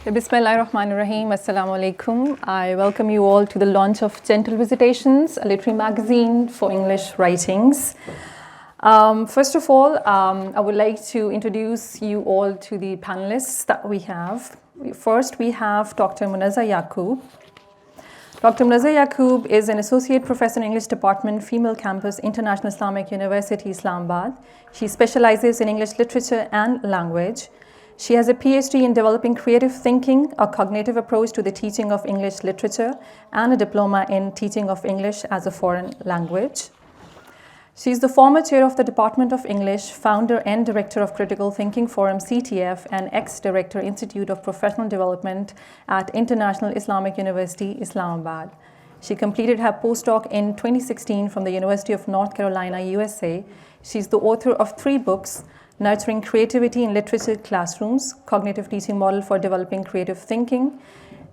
Bismillahirrahmanirrahim. Assalamu alaikum. I welcome you all to the launch of Gentle Visitations, a literary magazine for English writings. First of all, I would like to introduce you all to the panelists that we have. First, we have Dr. Munazza Yaqoob. Dr. Munazza Yaqoob is an Associate Professor in English Department, Female Campus, International Islamic University, Islamabad. She specializes in English literature and language. She has a PhD in developing creative thinking, a cognitive approach to the teaching of English literature, and a diploma in teaching of English as a foreign language. She is the former chair of the Department of English, founder and director of Critical Thinking Forum CTF, and ex-director Institute of Professional Development at International Islamic University, Islamabad. She completed her postdoc in 2016 from the University of North Carolina, USA. She's the author of 3 books, Nurturing Creativity in Literature Classrooms, Cognitive Teaching Model for Developing Creative Thinking,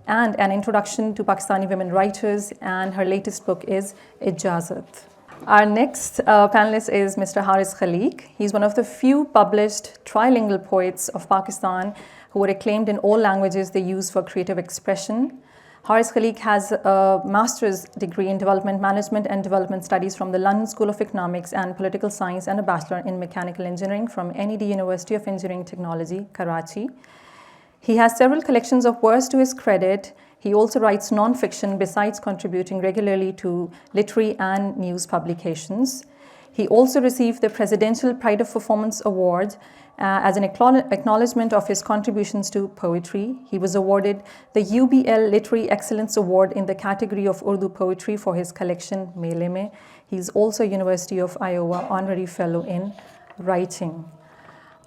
and An Introduction to Pakistani Women Writers, and her latest book is Ijazat. Our next panelist is Mr. Khalique. He's one of the few published trilingual poets of Pakistan who are acclaimed in all languages they use for creative expression. Khalique has a master's degree in development management and development studies from the London School of Economics and Political Science, and a bachelor in mechanical engineering from NED University of Engineering Technology, Karachi. He has several collections of verse to his credit. He also writes non-fiction besides contributing regularly to literary and news publications. He also received the Presidential Pride of Performance Award as an acknowledgement of his contributions to poetry. He was awarded the UBL Literary Excellence Award in the category of Urdu poetry for his collection Mele Mein. He is also University of Iowa Honorary Fellow in Writing.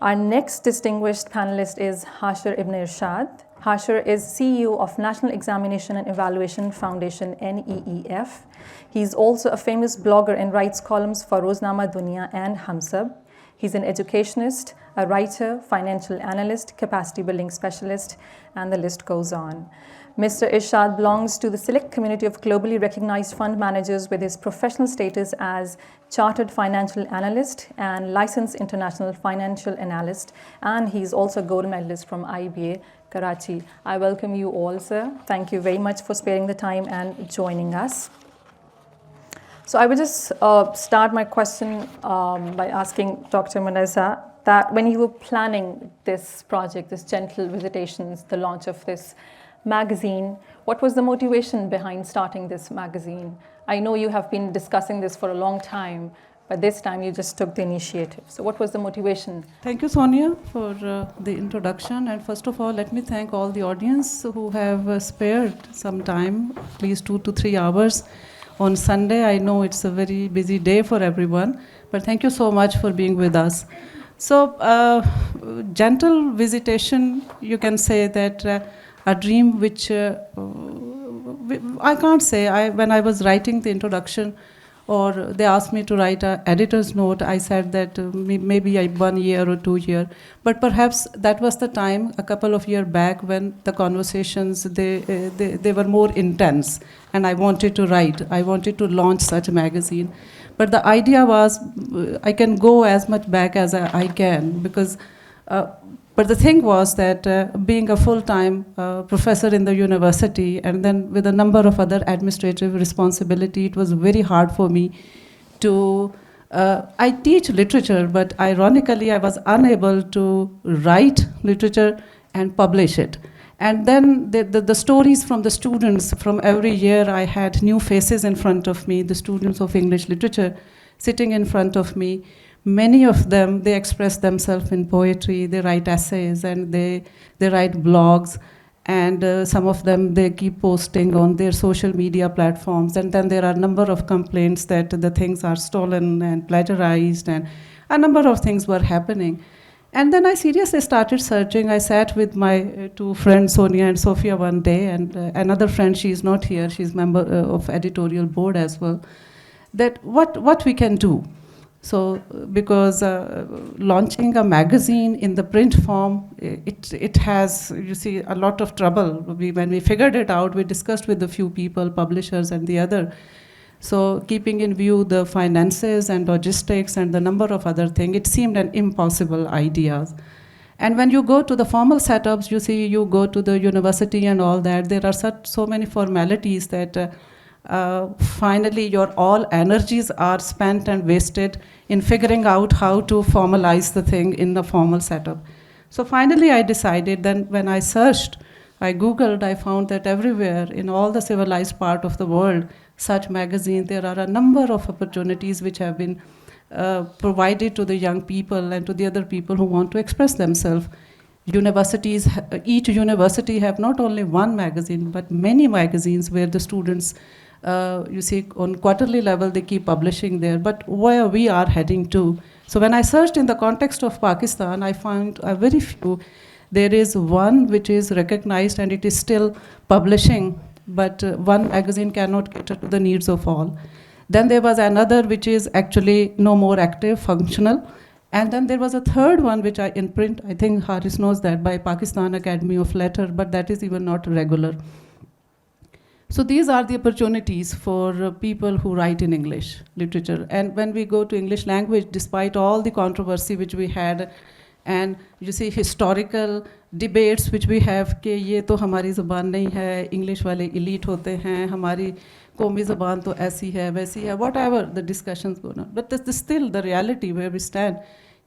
Our next distinguished panelist is Hashir Ibne Irshad. Hashir is CEO of National Examination and Evaluation Foundation, NEEF. He is also a famous blogger and writes columns for Roznama Dunia and Hamsab. He's an educationist, a writer, financial analyst, capacity building specialist, and the list goes on. Mr. Irshad belongs to the select community of globally recognized fund managers with his professional status as Chartered Financial Analyst and Licensed International Financial Analyst, and he's also a gold medalist from IBA, Karachi. I welcome you all, sir. Thank you very much for sparing the time and joining us. So I would just start my question by asking Dr. Munazza that when you were planning this project, this Gentle Visitations, the launch of this magazine, what was the motivation behind starting this magazine? I know you have been discussing this for a long time, but this time you just took the initiative. So what was the motivation? Thank you, Sonia, for the introduction. And first of all, let me thank all the audience who have spared some time, at least 2 to 3 hours on Sunday. I know it's a very busy day for everyone, but thank you so much for being with us. So, Gentle Visitation, you can say that a dream which I can't say. When I was writing the introduction, or they asked me to write an editor's note, I said that maybe 1 year or 2 years. But perhaps that was the time, a couple of years back, when the conversations, they were more intense. And I wanted to write. I wanted to launch such a magazine. But the idea was, I can go as much back as I can, because but the thing was that being a full-time professor in the university, and then with a number of other administrative responsibility, it was very hard for me to, I teach literature, but ironically I was unable to write literature and publish it. And then the stories from the students, from every year I had new faces in front of me, the students of English literature sitting in front of me. Many of them, they express themselves in poetry, they write essays, and they write blogs, and some of them, they keep posting on their social media platforms, and then there are a number of complaints that the things are stolen and plagiarized, and a number of things were happening. And then I seriously started searching. I sat with my 2 friends, Sonia and Sophia, one day, and another friend, she's not here, she's member of editorial board as well, that what we can do. So, because launching a magazine in the print form, it has, you see, a lot of trouble. When we figured it out, we discussed with a few people, publishers and the other. So, keeping in view the finances and logistics and the number of other things, it seemed an impossible idea. And when you go to the formal setups, you see, you go to the university and all that, there are so many formalities that finally your all energies are spent and wasted in figuring out how to formalize the thing in the formal setup. So finally I decided, then when I searched, I Googled, I found that everywhere in all the civilized part of the world, such magazines, there are a number of opportunities which have been provided to the young people and to the other people who want to express themselves. Universities, each university have not only one magazine, but many magazines where the students, you see, on quarterly level, they keep publishing there, but where we are heading to. So when I searched in the context of Pakistan, I found a very few. There is one which is recognized and it is still publishing, but one magazine cannot cater to the needs of all. Then there was another which is actually no more active, functional. And then there was a third one which I in print, I think Haris knows that, by Pakistan Academy of Letters, but that is even not regular. So these are the opportunities for people who write in English literature. And when we go to English language, despite all the controversy which we had, and you see historical debates which we have कि ये तो हमारी ज़बान नहीं है, English वाले elite होते हैं, हमारी कौमी ज़बान तो ऐसी है, वैसी है, whatever the discussions go on. But this is still the reality where we stand,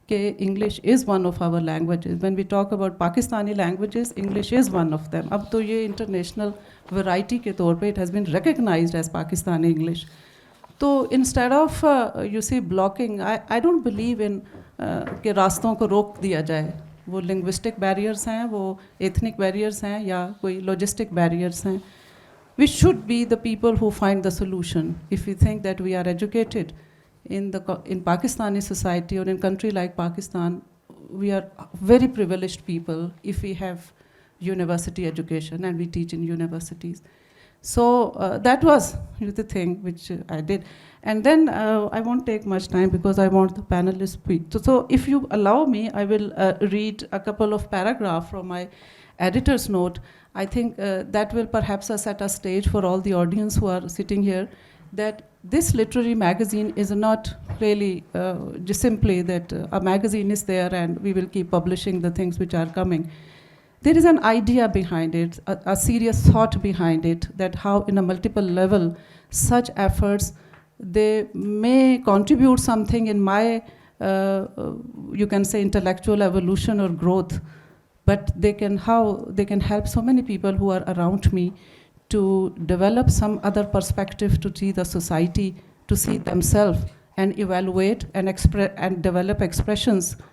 कि English is one of our languages. When we talk about Pakistani languages, English is one of them. अब तो ये international variety के तौर पे it has been recognized as Pakistani English. So instead of you see blocking, I don't believe in कि रास्तों को रोक दिया जाए. वो linguistic barriers हैं, वो ethnic barriers हैं, या कोई logistic barriers हैं. We should be the people who find the solution. If we think that we are educated in Pakistani society or in country like Pakistan, we are very privileged people if we have university education and we teach in universities. So that was the thing which I did. And then I won't take much time because I want the panelists to speak. So if you allow me, I will read a couple of paragraphs from my editor's note. I think that will perhaps set a stage for all the audience who are sitting here, that this literary magazine is not really just simply that a magazine is there and we will keep publishing the things which are coming. There is an idea behind it, a serious thought behind it, that how in a multiple level such efforts, they may contribute something in my, you can say, intellectual evolution or growth, but they can help so many people who are around me to develop some other perspective to see the society, to see themselves, and evaluate and develop expressions from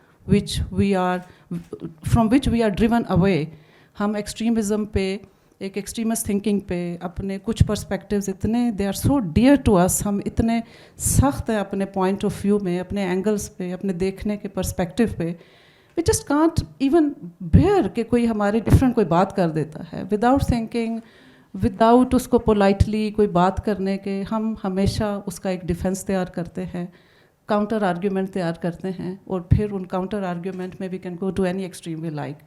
which we are driven away. हम extremism पे, एक extremist thinking पे, अपने कुछ perspectives इतने, they are so dear to us, हम इतने सख्त हैं अपने point of view में, अपने angles पे, अपने देखने के perspective पे, we just can't even bear कि कोई हमारे different कोई बात कर देता है, without thinking, without उसको politely कोई बात करने के, हम हमेशा उसका एक defense तैयार करते हैं, counter argument तैयार करते हैं, और फिर उन counter argument में we can go to any extreme we like.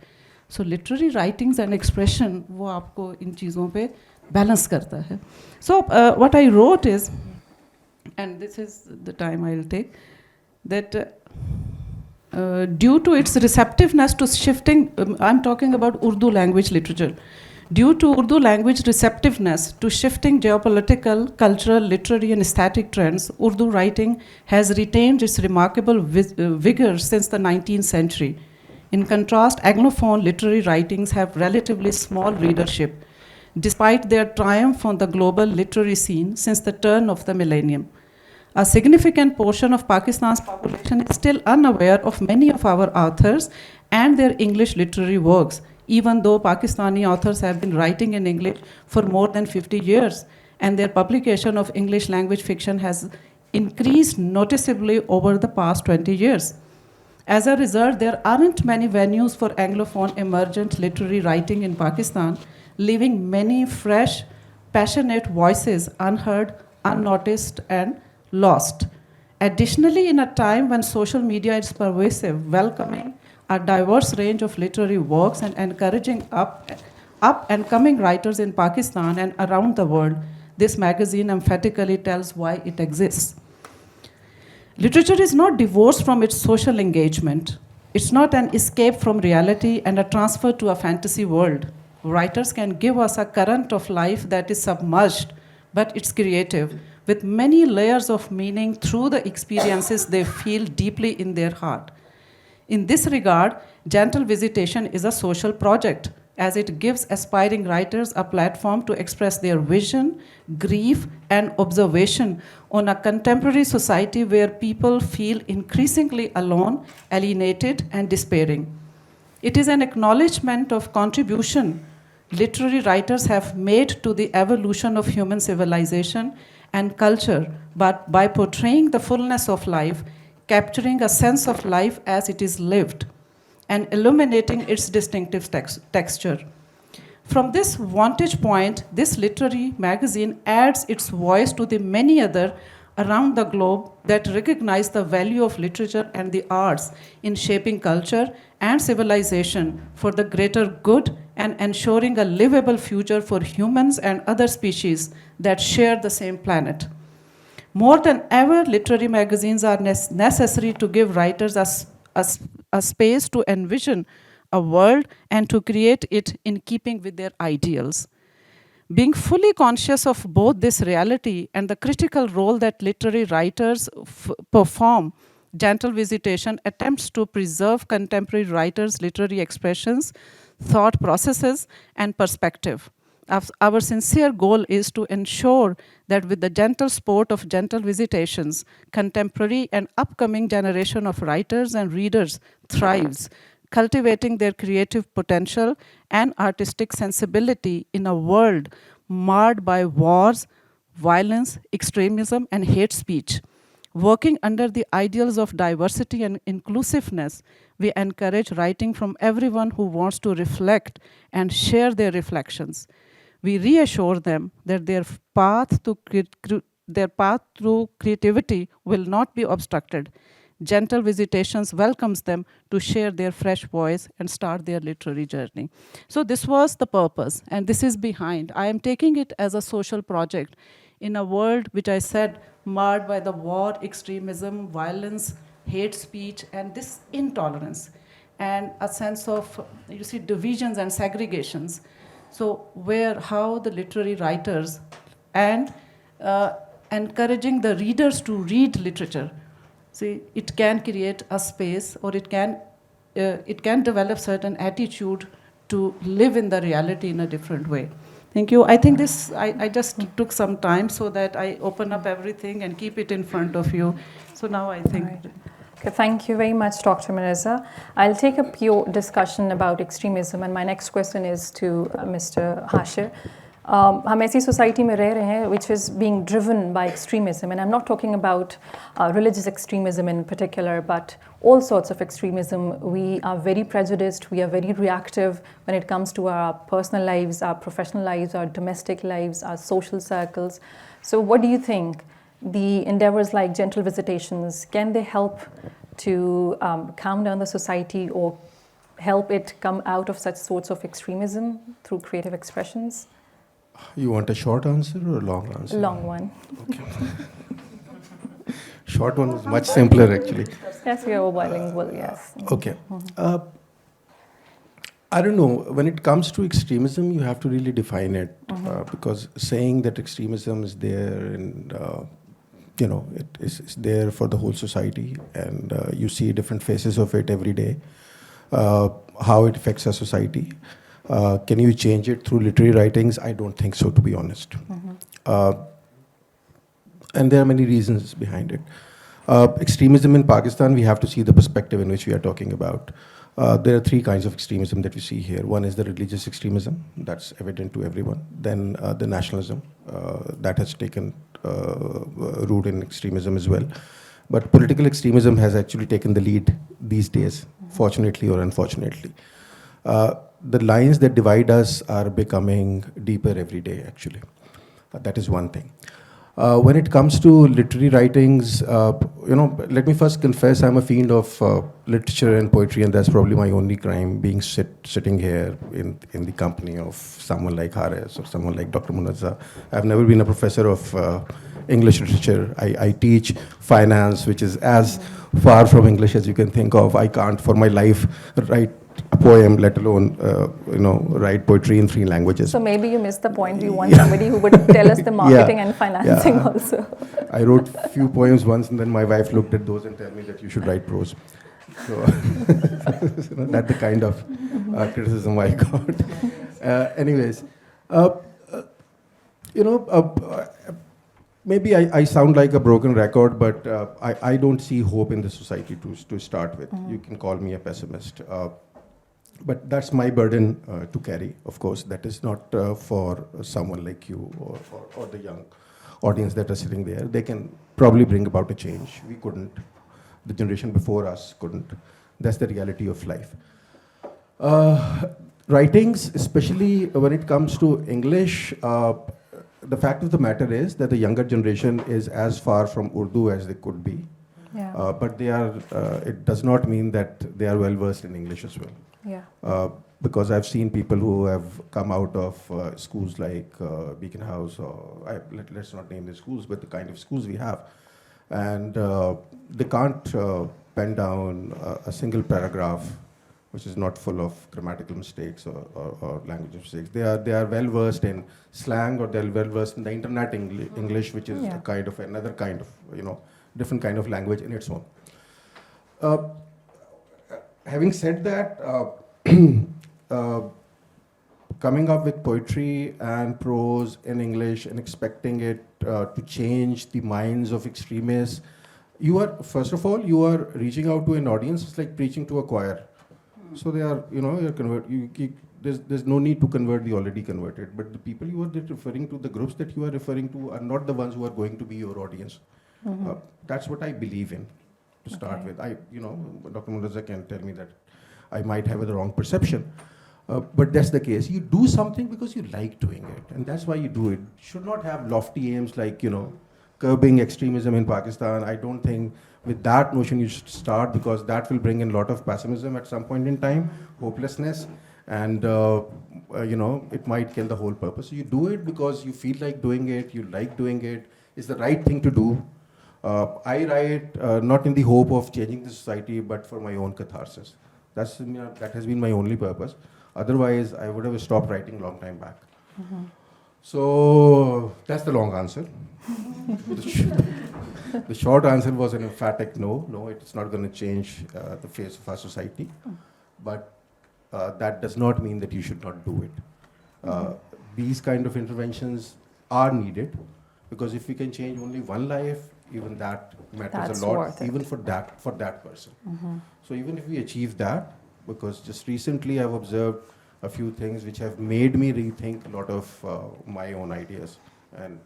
So literary writings and expression, वो आपको इन चीज़ों पे balance करता है. So what I wrote is, and this is the time I'll take, that due to its receptiveness to shifting, I'm talking about Urdu language literature. Due to Urdu language receptiveness to shifting geopolitical, cultural, literary and aesthetic trends, Urdu writing has retained its remarkable vigor since the 19th century. In contrast, Anglophone literary writings have relatively small readership, despite their triumph on the global literary scene since the turn of the millennium. A significant portion of Pakistan's population is still unaware of many of our authors and their English literary works, even though Pakistani authors have been writing in English for more than 50 years, and their publication of English language fiction has increased noticeably over the past 20 years. As a result, there aren't many venues for Anglophone emergent literary writing in Pakistan, leaving many fresh, passionate voices unheard, unnoticed, and lost. Additionally, in a time when social media is pervasive, welcoming a diverse range of literary works and encouraging up and coming writers in Pakistan and around the world, this magazine emphatically tells why it exists. Literature is not divorced from its social engagement. It's not an escape from reality and a transfer to a fantasy world. Writers can give us a current of life that is submerged, but it's creative, with many layers of meaning through the experiences they feel deeply in their heart. In this regard, Gentle Visitation is a social project, as it gives aspiring writers a platform to express their vision, grief, and observation on a contemporary society where people feel increasingly alone, alienated, and despairing. It is an acknowledgement of contribution literary writers have made to the evolution of human civilization and culture, but by portraying the fullness of life, capturing a sense of life as it is lived, and illuminating its distinctive texture. From this vantage point, this literary magazine adds its voice to the many other around the globe that recognize the value of literature and the arts in shaping culture and civilization for the greater good and ensuring a livable future for humans and other species that share the same planet. More than ever, literary magazines are necessary to give writers a space to envision a world and to create it in keeping with their ideals. Being fully conscious of both this reality and the critical role that literary writers perform, Gentle Visitation attempts to preserve contemporary writers' literary expressions, thought processes, and perspective. Our sincere goal is to ensure that with the gentle sport of Gentle Visitations, contemporary and upcoming generation of writers and readers thrives, cultivating their creative potential and artistic sensibility in a world marred by wars, violence, extremism, and hate speech. Working under the ideals of diversity and inclusiveness, we encourage writing from everyone who wants to reflect and share their reflections. We reassure them that their path through creativity will not be obstructed. Gentle Visitations welcomes them to share their fresh voice and start their literary journey. So this was the purpose, and this is behind. I am taking it as a social project in a world which I said marred by the war, extremism, violence, hate speech, and this intolerance, and a sense of, you see, divisions and segregations. So how the literary writers and encouraging the readers to read literature. See, it can create a space, or it can develop certain attitude to live in the reality in a different way. Thank you. I think I just took some time so that I open up everything and keep it in front of you. So now I think. Right. Okay, thank you very much, Dr. Munazza. I'll take up your discussion about extremism, and my next question is to Mr. Hashir. हम ऐसी society में रह रहे हैं which is being driven by extremism, and I'm not talking about religious extremism in particular, but all sorts of extremism. We are very prejudiced, we are very reactive when it comes to our personal lives, our professional lives, our domestic lives, our social circles. So what do you think? The endeavors like Gentle Visitations, can they help to calm down the society or help it come out of such sorts of extremism through creative expressions? You want a short answer or a long answer? Long one. Okay. Short one is much simpler, actually. Yes, we are bilingual, yes. Okay. I don't know. When it comes to extremism, you have to really define it, because saying that extremism is there and it's there for the whole society, and you see different faces of it every day, how it affects our society. Can you change it through literary writings? I don't think so, to be honest. And there are many reasons behind it. Extremism in Pakistan, we have to see the perspective in which we are talking about. There are three kinds of extremism that we see here. One is the religious extremism, that's evident to everyone. Then the nationalism, that has taken root in extremism as well. But political extremism has actually taken the lead these days, fortunately or unfortunately. The lines that divide us are becoming deeper every day, actually. That is one thing. When it comes to literary writings, let me first confess I'm a fiend of literature and poetry, and that's probably my only crime, being sitting here in the company of someone like Haris or someone like Dr. Munazza. I've never been a professor of English literature. I teach finance, which is as far from English as you can think of. I can't, for my life, write a poem, let alone, write poetry in 3 languages. So maybe you missed the point. We want somebody who would tell us the marketing and financing also. I wrote few poems once, and then my wife looked at those and told me that you should write prose. So that's the kind of criticism I got. Anyways, maybe I sound like a broken record, but I don't see hope in the society to start with. You can call me a pessimist. But that's my burden to carry, of course. That is not for someone like you or the young audience that are sitting there. They can probably bring about a change. We couldn't. The generation before us couldn't. That's the reality of life. Writings, especially when it comes to English, the fact of the matter is that the younger generation is as far from Urdu as they could be. Yeah. But they are. It does not mean that they are well versed in English as well. Yeah. Because I've seen people who have come out of schools like Beacon House, or let's not name the schools, but the kind of schools we have, and they can't pen down a single paragraph which is not full of grammatical mistakes or language mistakes. They are well versed in slang, or they're well versed in the internet English, which is a kind of another kind of different kind of language in its own. Having said that, coming up with poetry and prose in English and expecting it to change the minds of extremists, first of all, you are reaching out to an audience. It's like preaching to a choir. So they are, there's no need to convert the already converted. But the people you are referring to, the groups that you are referring to, are not the ones who are going to be your audience. That's what I believe in, to start with. Dr. Munazza can tell me that I might have the wrong perception. But that's the case. You do something because you like doing it, and that's why you do it. You should not have lofty aims like, curbing extremism in Pakistan. I don't think with that notion you should start, because that will bring in a lot of pessimism at some point in time, hopelessness, and it might kill the whole purpose. So you do it because you feel like doing it, you like doing it, it's the right thing to do. I write not in the hope of changing the society, but for my own catharsis. That has been my only purpose. Otherwise, I would have stopped writing a long time back. So that's the long answer. The short answer was an emphatic no. No, it's not going to change the face of our society. But that does not mean that you should not do it. These kind of interventions are needed, because if we can change only one life, even that matters a lot, even for that person. So even if we achieve that, because just recently I've observed a few things which have made me rethink a lot of my own ideas, and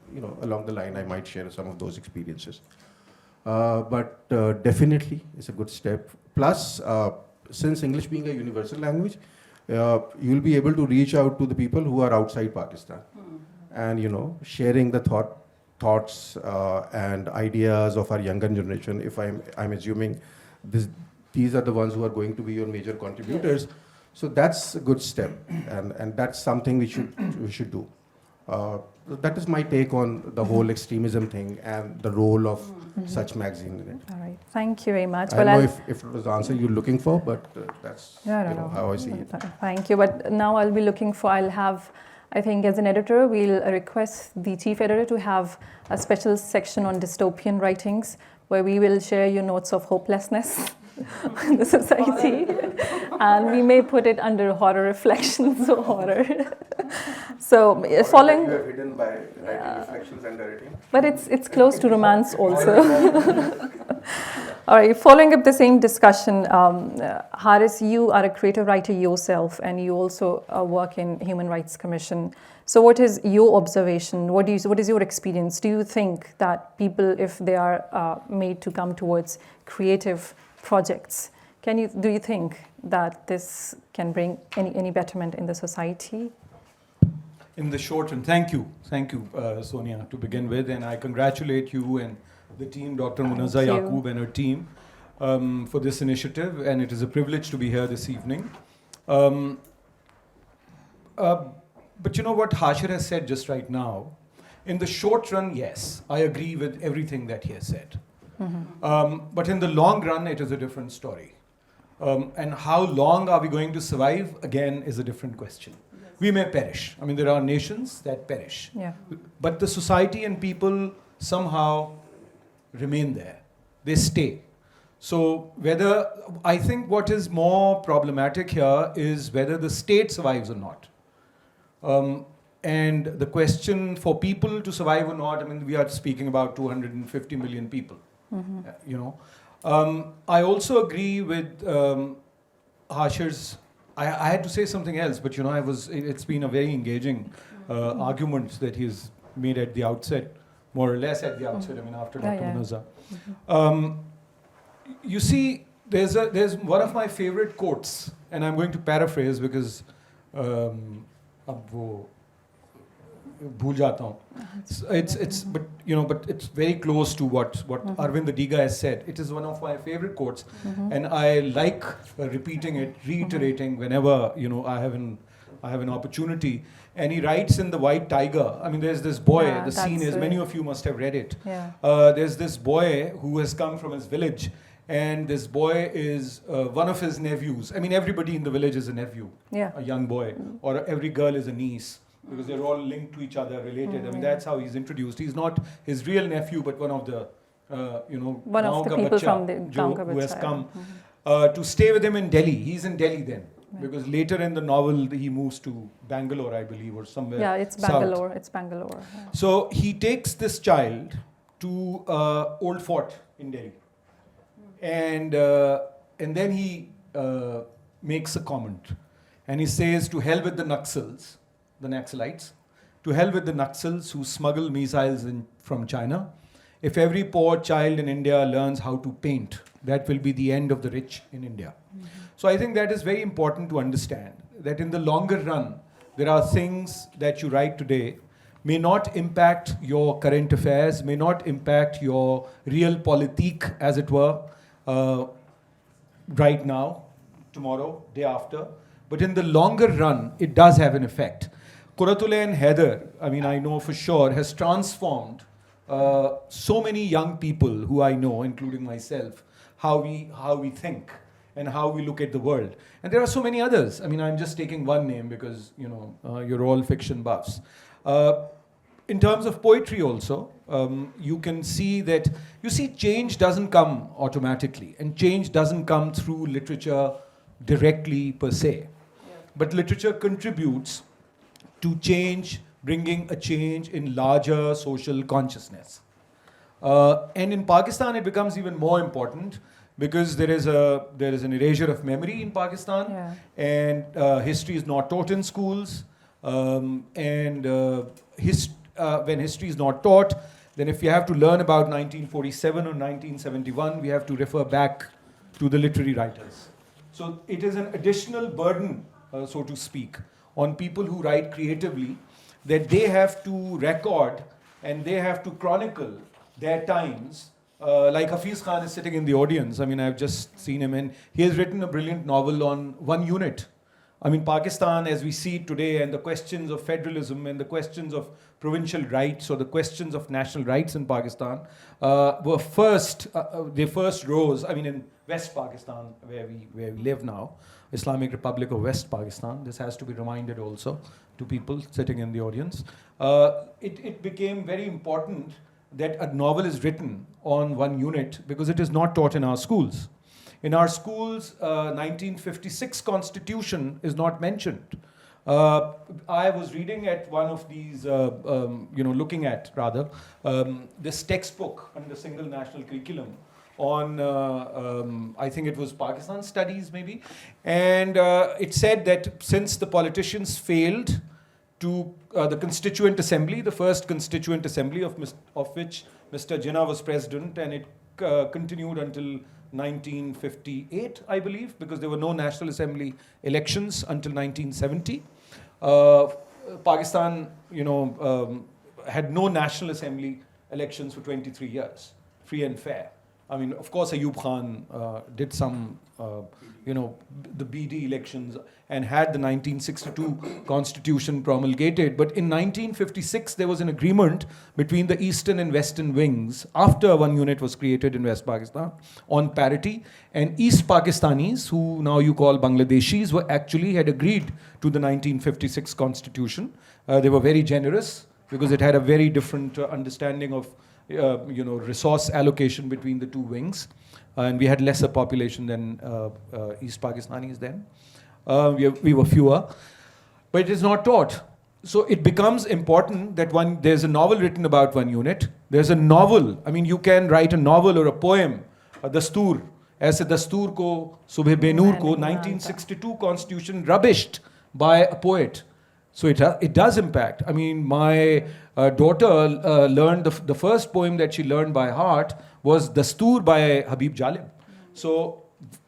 along the line I might share some of those experiences. But definitely it's a good step. Plus, since English being a universal language, you'll be able to reach out to the people who are outside Pakistan, and sharing the thoughts and ideas of our younger generation. If I'm assuming these are the ones who are going to be your major contributors, so that's a good step, and that's something we should do. That is my take on the whole extremism thing and the role of such magazine in it. All right, thank you very much. I don't know if it was the answer you're looking for, but that's no. how I see it. Thank you, but now I'll have, I think as an editor, we'll request the chief editor to have a special section on dystopian writings, where we will share your notes of hopelessness in the society, and we may put it under horror reflections of horror. So following, you have hidden by writing reflections and editing. But it's close to romance also. All right, following up the same discussion, Haris, you are a creative writer yourself, and you also work in Human Rights Commission. So what is your observation? What is your experience? Do you think that people, if they are made to come towards creative projects, do you think that this can bring any betterment in the society? In the short run, thank you, Sonia, to begin with, and I congratulate you and the team, Dr. Munazza, Yaqoob and her team, for this initiative, and it is a privilege to be here this evening. But you know what Hashir has said just right now, In the short run, yes, I agree with everything that he has said. But in the long run, it is a different story. And how long are we going to survive, again, is a different question. We may perish. I mean, there are nations that perish. Yeah. But the society and people somehow remain there. They stay. So I think what is more problematic here is whether the state survives or not. And the question for people to survive or not, I mean, we are speaking about 250 million people, you know. I also agree with Hashir's, I had to say something else, but you know, it's been a very engaging argument that he's made at the outset, more or less at the outset, I mean, after Dr. Munazza. You see, there's one of my favorite quotes, and I'm going to paraphrase because ab wo bhul jata hu. But it's very close to what Arvind Adiga has said. It is one of my favorite quotes, and I like repeating it, reiterating whenever I have an opportunity. And he writes in The White Tiger. I mean, there's this boy. The scene is, many of you must have read it. Yeah. There's this boy who has come from his village, and this boy is one of his nephews. I mean, everybody in the village is a nephew, a young boy, or every girl is a niece, because they're all linked to each other, related. I mean, that's how he's introduced. He's not his real nephew, but one of the, one of the people from the who has come to stay with him in Delhi. He's in Delhi then. Because later in the novel, he moves to Bangalore, I believe, or somewhere. Yeah, it's Bangalore. South. It's Bangalore. Yeah. So he takes this child to Old Fort in Delhi. And then he makes a comment. And he says, to hell with the Naxals, the Naxalites, to hell with the Naxals who smuggle missiles from China. If every poor child in India learns how to paint, that will be the end of the rich in India. So I think that is very important to understand, that in the longer run, there are things that you write today may not impact your current affairs, may not impact your real politique, as it were, right now, tomorrow, day after. But in the longer run, it does have an effect. Quratullah and Heather, I mean, I know for sure, has transformed so many young people who I know, including myself, how we think and how we look at the world. And there are so many others. I mean, I'm just taking one name because, you're all fiction buffs. In terms of poetry also, you can see that, change doesn't come automatically, and change doesn't come through literature directly per se. But literature contributes to change, bringing a change in larger social consciousness. And in Pakistan, it becomes even more important because there is an erasure of memory in Pakistan, and history is not taught in schools. When history is not taught, then if you have to learn about 1947 or 1971, we have to refer back to the literary writers. So it is an additional burden, so to speak, on people who write creatively, that they have to record and they have to chronicle their times. Like Hafiz Khan is sitting in the audience. I mean, I've just seen him, and he has written a brilliant novel on one unit. I mean, Pakistan, as we see it today, and the questions of federalism and the questions of provincial rights or the questions of national rights in Pakistan were first, they first rose, I mean, in West Pakistan, where we live now, Islamic Republic of West Pakistan. This has to be reminded also to people sitting in the audience. It became very important that a novel is written on one unit because it is not taught in our schools. In our schools, 1956 Constitution is not mentioned. I was reading at one of these, looking at rather, this textbook under single national curriculum on, I think it was Pakistan studies maybe, and it said that since the politicians failed to the Constituent Assembly, the first Constituent Assembly of which Mr. Jinnah was president, and it continued until 1958, I believe, because there were no National Assembly elections until 1970. Pakistan, had no National Assembly elections for 23 years, free and fair. I mean, of course, Ayub Khan did some the BD elections and had the 1962 constitution promulgated. But in 1956, there was an agreement between the eastern and western wings after one unit was created in West Pakistan on parity. And East Pakistanis, who now you call Bangladeshis, had agreed to the 1956 constitution. They were very generous because it had a very different understanding of resource allocation between the two wings. And we had lesser population than East Pakistanis then. We were fewer. But it is not taught. So it becomes important that there's a novel written about one unit. There's a novel. I mean, you can write a novel or a poem, a dastur. Aise dastur ko, subhe benur ko, 1962 constitution rubbished by a poet. So it does impact. I mean, my daughter learned the first poem that she learned by heart was Dastur by Habib Jalib. So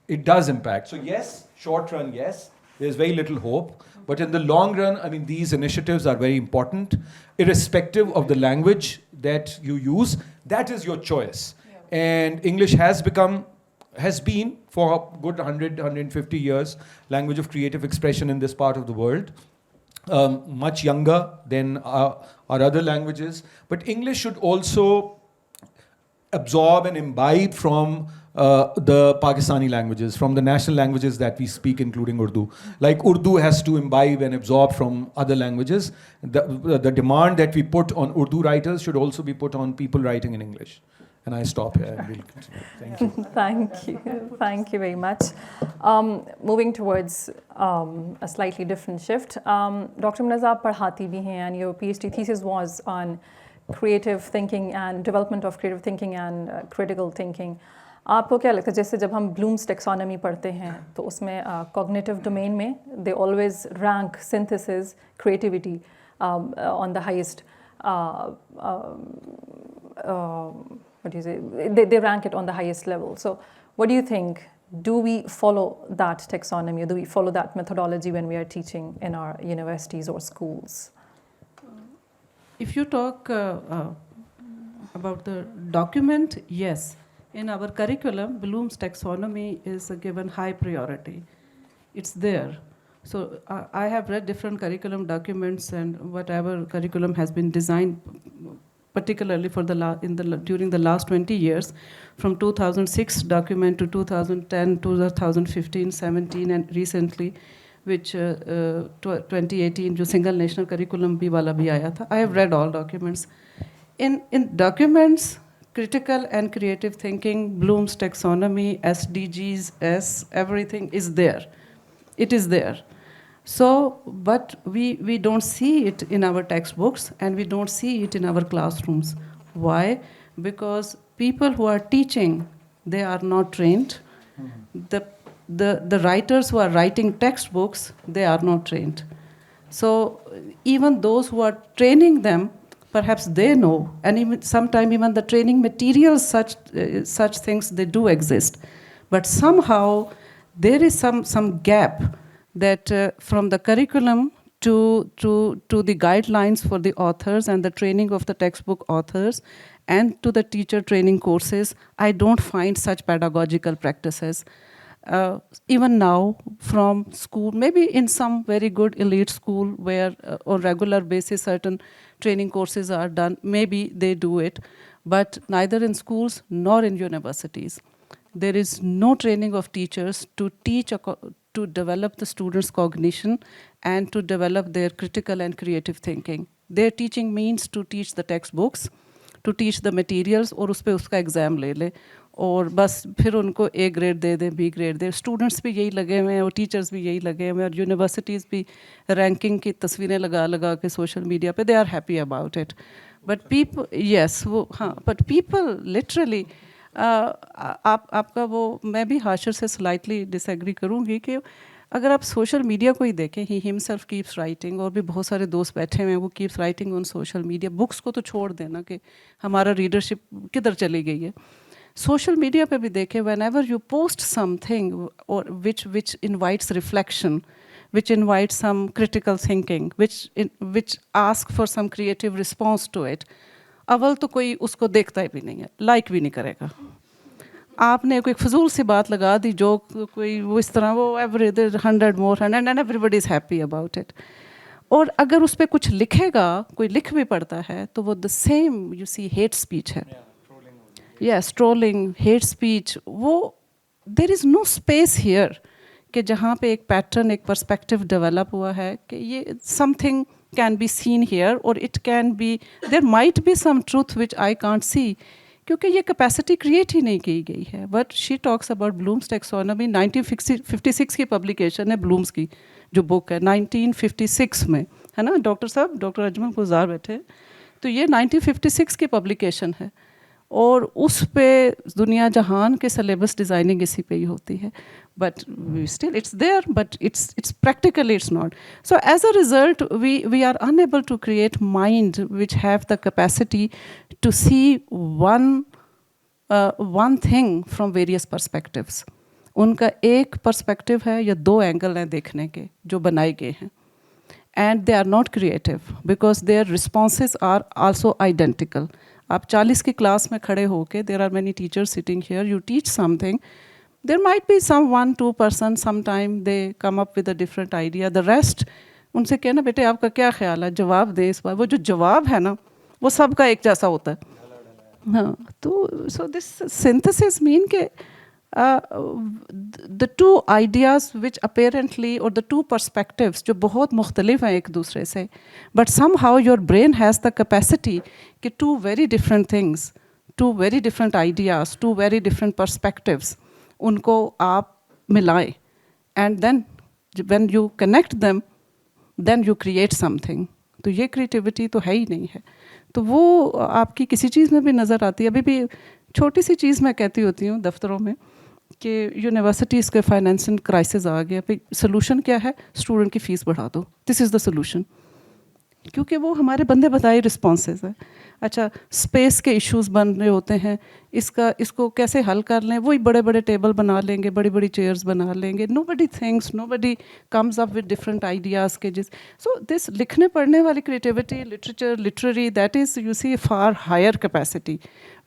it does impact. So yes, short run, yes, there's very little hope. But in the long run, I mean, these initiatives are very important. Irrespective of the language that you use, that is your choice. Yeah. And English has been for a good 150 years, language of creative expression in this part of the world. Much younger than our other languages. But English should also absorb and imbibe from the Pakistani languages, from the national languages that we speak, including Urdu. Like Urdu has to imbibe and absorb from other languages. The demand that we put on Urdu writers should also be put on people writing in English. And I stop here and we'll continue. Thank you. Thank you. Thank you very much. Moving towards a slightly different shift. Dr. Munazza padhati bhi hain, and your PhD thesis was on creative thinking and development of creative thinking and critical thinking. आपको क्या लगता है जैसे जब हम blooms taxonomy पढ़ते हैं तो उसमें कॉग्निटिव डोमेन में they always rank synthesis, creativity on the highest what do you say? They rank it on the highest level. So what do you think? Do we follow that taxonomy, or do we follow that methodology when we are teaching in our universities or schools? If you talk about the document, yes. In our curriculum, Bloom's taxonomy is given high priority. It's there. So I have read different curriculum documents, and whatever curriculum has been designed particularly for during the last 20 years, from 2006 document to 2010, 2015, 17, and recently, which 2018, जो single national curriculum भी वाला भी आया था. I have read all documents. In documents, critical and creative thinking, Bloom's taxonomy, SDGs, everything is there. It is there. So, but we don't see it in our textbooks, and we don't see it in our classrooms. Why? Because people who are teaching, they are not trained. The writers who are writing textbooks, they are not trained. So even those who are training them, perhaps they know, and even sometimes even the training materials, such things, they do exist. But somehow there is some gap that from the curriculum to the guidelines for the authors and the training of the textbook authors and to the teacher training courses, I don't find such pedagogical practices. Even now from school, maybe in some very good elite school where on regular basis certain training courses are done, maybe they do it, but neither in schools nor in universities. There is no training of teachers to teach to develop the students' cognition and to develop their critical and creative thinking. Their teaching means to teach the textbooks, to teach the materials, और उस पे उसका exam ले ले, और बस फिर उनको A grade they they, B grade they. Students भी यही लगे हुए हैं और teachers भी यही लगे हुए हैं और universities भी ranking की तस्वीरें लगा के social media पे, they are happy about it. But people, yes, वो हाँ, but people literally आपका वो मैं भी हाशिर से स्लाइटली डिसएग्री करूँगी कि अगर आप सोशल मीडिया को ही देखें, ही हिमसेल्फ कीप्स राइटिंग, और भी बहुत सारे दोस्त बैठे हुए हैं वो keeps writing on social media. Books को तो छोड़ देना कि हमारा रीडरशिप किधर चली गई है. सोशल मीडिया पे भी देखें, whenever you post something और which invites reflection, which invites some critical thinking, which ask for some creative response to it, अवल तो कोई उसको देखता ही भी नहीं है, लाइक भी नहीं करेगा. आपने कोई फजूल सी बात लगा दी जो कोई वो इस तरह वो every 100 more 100 and everybody is happy about it. और अगर उस पर कुछ लिखेगा, कोई लिख भी पड़ता है, तो वो the same you see hate speech है. यस, ट्रोलिंग, हेट स्पीच, वो there is no space here कि जहाँ पे एक पैटर्न, एक पर्सपेक्टिव डेवलप हुआ है कि ये something can be seen here और it can be, there might be some truth which I can't see, क्योंकि ये कैपेसिटी क्रिएट ही नहीं की गई है. But she talks about Bloom's taxonomy, 1956 की पब्लिकेशन है ब्लूम्स की जो बुक है, 1956 में, है ना डॉक्टर साहब, डॉक्टर अजमल गुजार बैठे, तो ये 1956 की पब्लिकेशन है और उस पे दुनिया जहान के सिलेबस डिज़ाइनिंग इसी पे ही होती है. But still it's there, but it's practically it's not. So as a result we are unable to create mind which have the capacity to see one thing from various perspectives. उनका एक perspective है या दो angle हैं देखने के जो बनाए गए हैं, and they are not creative because their responses are also identical. आप 40 की क्लास में खड़े होके, there are many teachers sitting here, you teach something, there might be some 1-2% some time they come up with a different idea, the rest उनसे कहना बेटे आपका क्या ख्याल है, जवाब दे इस बार. वो जो जवाब है ना वो सबका एक जैसा होता है. हाँ, तो सो दिस सिंथेसिस मीन के the two ideas which apparently, or the two perspectives जो बहुत मुख्तलिफ हैं एक दूसरे से, but somehow your brain has the capacity कि two very different things, two very different ideas, two very different perspectives, उनको आप मिलाएं, and then when you connect them, then you create something. तो ये creativity तो है ही नहीं है. तो वो आपकी किसी चीज़ में भी नज़र आती है. अभी भी छोटी सी चीज़ मैं कहती होती हूँ दफ्तरों में कि यूनिवर्सिटीज़ के फाइनेंशियल क्राइसिस आ गया, फिर सोल्यूशन क्या है, स्टूडेंट की फ़ीस बढ़ा दो, दिस इज़ द सोल्यूशन, क्योंकि वो हमारे बंदे बताए रिस्पॉन्सेज है. अच्छा, स्पेस के इश्यूज़ बन रहे होते हैं, इसको कैसे हल कर लें, वही बड़े बड़े टेबल बना लेंगे, बड़ी बड़ी चेयर्स बना लेंगे, nobody thinks, nobody comes up with different ideas के जिस. सो दिस लिखने पढ़ने वाली creativity, literature, literary, that is you see far higher capacity.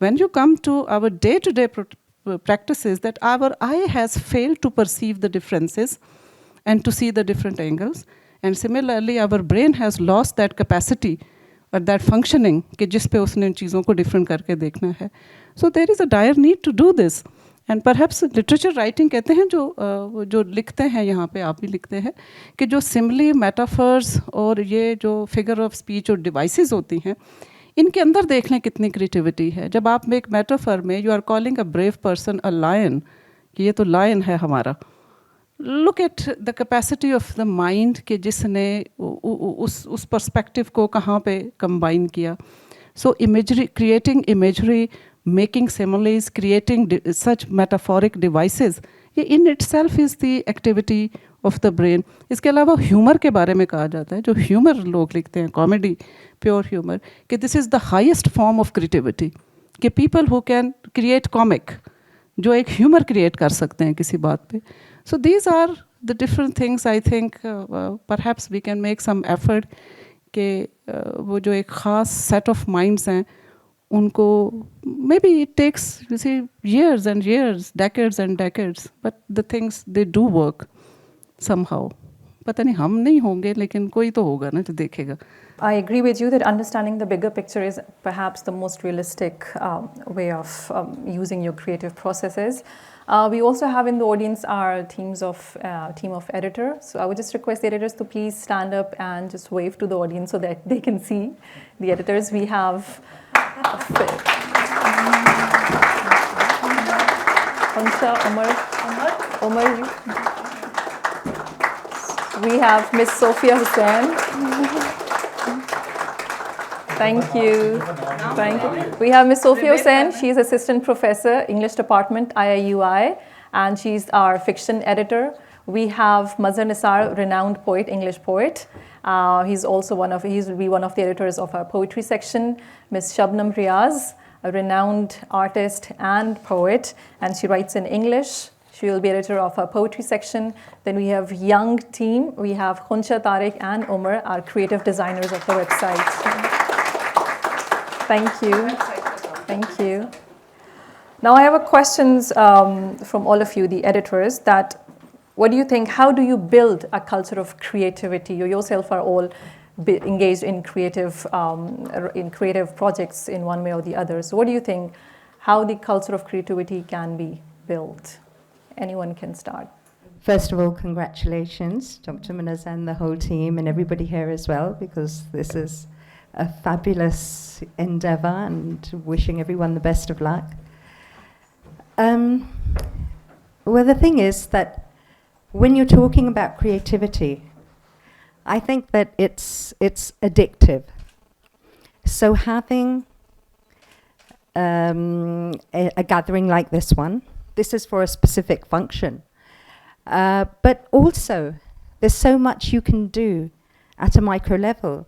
When you come to our day to day practices, that our eye has failed to perceive the differences and to see the different angles, and similarly our brain has lost that capacity or that functioning कि जिस पे उसने इन चीज़ों को different करके देखना है. So there is a dire need to do this, and perhaps literature writing कहते हैं जो लिखते हैं, यहाँ पे आप भी लिखते हैं कि जो simile, metaphors और ये जो figure of speech और devices होती हैं, इनके अंदर देख लें कितनी क्रिएटिविटी है. जब आप एक मेटाफर में you are calling a brave person a lion, कि ये तो लायन है हमारा, look at the capacity of the mind कि जिसने उस पर्सपेक्टिव को कहाँ पे कंबाइन किया. So imagery, creating imagery, making similes, creating such metaphoric devices, ये in itself is the activity of the brain. इसके अलावा ह्यूमर के बारे में कहा जाता है, जो ह्यूमर लोग लिखते हैं, कॉमेडी, प्योर ह्यूमर, कि this is the highest form of creativity, कि people who can create comic, जो एक ह्यूमर क्रिएट कर सकते हैं किसी बात पे. So these are the different things. I think perhaps we can make some effort कि वो जो एक ख़ास सेट ऑफ माइंड्स हैं उनको, maybe it takes you see years and years, decades and decades, but the things they do work somehow. पता नहीं हम नहीं होंगे, लेकिन कोई तो होगा ना जो देखेगा. I agree with you that understanding the bigger picture is perhaps the most realistic way of using your creative processes. We also have in the audience our team of editor. So I would just request the editors to please stand up and just wave to the audience so that they can see the editors. We have Khansha, Umar. We have Miss Sophia Hussain. Thank you. We have Miss Sophia Hussain. She is Assistant Professor, English Department, IIUI, and she's our fiction editor. We have Mazhar Nisar, renowned poet, English poet. He's will be one of the editors of our poetry section. Miss Shabnam Riaz, a renowned artist and poet, and she writes in English. She will be editor of our poetry section. Then we have young team. We have Khunsha, Tariq, and Umar, our creative designers of the website. Thank you. Thank you. Now I have a questions from all of you, the editors, that what do you think, how do you build a culture of creativity? You yourself are all engaged in creative projects in one way or the other. So what do you think, how the culture of creativity can be built? Anyone can start. First of all, congratulations, Dr. Munazza and the whole team and everybody here as well, because this is a fabulous endeavor, and wishing everyone the best of luck. Well, the thing is that when you're talking about creativity, I think that it's addictive. So having a gathering like this one, this is for a specific function. But also, there's so much you can do at a micro level.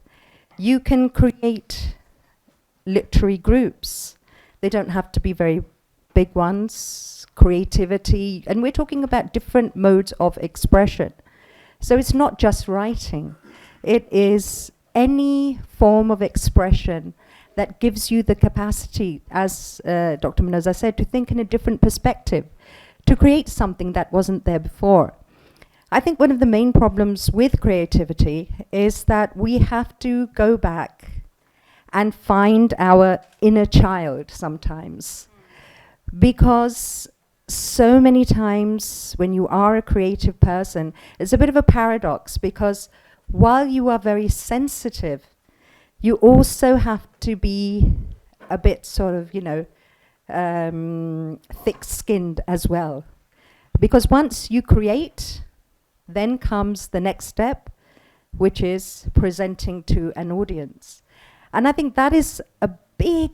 You can create literary groups. They don't have to be very big ones, creativity, and we're talking about different modes of expression. So it's not just writing. It is any form of expression that gives you the capacity, as Dr. Munazza said, to think in a different perspective, to create something that wasn't there before. I think one of the main problems with creativity is that we have to go back and find our inner child sometimes. Because so many times when you are a creative person, it's a bit of a paradox, because while you are very sensitive, you also have to be a bit sort of, thick-skinned as well. Because once you create, then comes the next step, which is presenting to an audience. And I think that is a big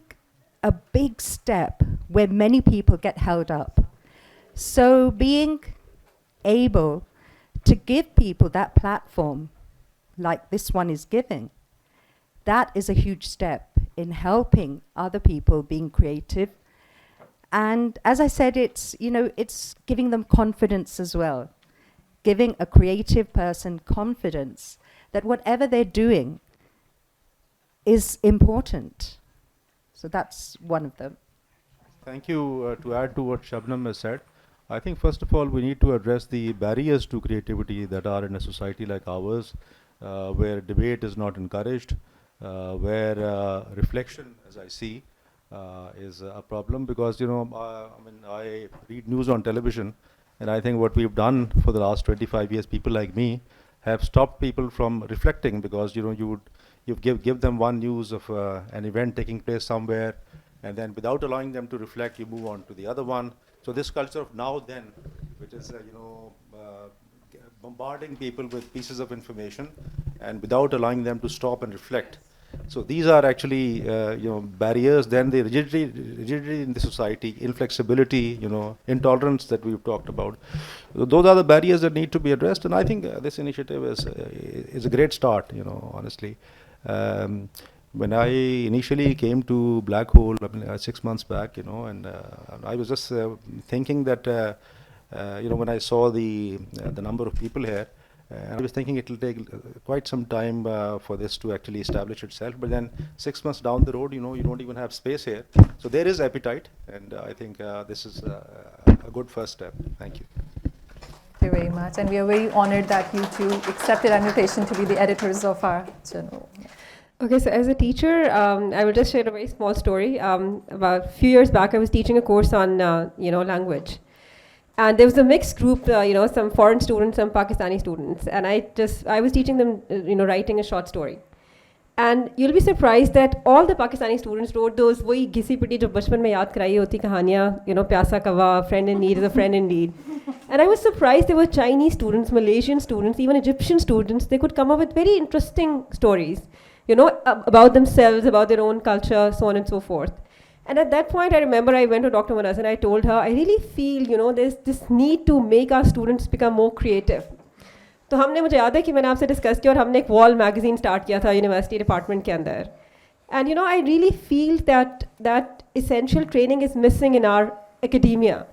step where many people get held up. So being able to give people that platform, like this one is giving, that is a huge step in helping other people being creative. And as I said, it's giving them confidence as well. Giving a creative person confidence that whatever they're doing is important. So that's one of them. Thank you. To add to what Shabnam has said, I think first of all we need to address the barriers to creativity that are in a society like ours, where debate is not encouraged, where reflection, as I see, is a problem, because I read news on television, and I think what we've done for the last 25 years, people like me, have stopped people from reflecting, because you give them one news of an event taking place somewhere, and then without allowing them to reflect, you move on to the other one. So this culture of now then, which is bombarding people with pieces of information, and without allowing them to stop and reflect. So these are actually barriers. Then the rigidity in the society, inflexibility, intolerance that we've talked about. Those are the barriers that need to be addressed. And I think this initiative is a great start. Honestly, when I initially came to Black Hole 6 months back, and I was just thinking that when I saw the number of people here. I was thinking it will take quite some time for this to actually establish itself. But then 6 months down the road, you don't even have space here. So there is appetite, and I think this is a good first step. Thank you. Thank you very much. And we are very honored that you two accepted our invitation to be the editors of our journal. Okay, so as a teacher, I will just share a very small story. About a few years back, I was teaching a course on, language. And there was a mixed group, some foreign students, some Pakistani students. And I was teaching them, writing a short story. And you'll be surprised that all the Pakistani students wrote those वही घिसी पिटी जो बचपन में याद कराई होती कहानियाँ, प्यासा कवा, friend in need is a friend indeed. And I was surprised there were Chinese students, Malaysian students, even Egyptian students. They could come up with very interesting stories, about themselves, about their own culture, so on and so forth. And at that point, I remember I went to Dr. Munazza and I told her, I really feel, there's this need to make our students become more creative. तो हमने मुझे याद है कि मैंने आपसे discuss किया और हमने एक वॉल मैगजीन स्टार्ट किया था यूनिवर्सिटी डिपार्टमेंट के अंदर. And I really feel that essential training is missing in our academia.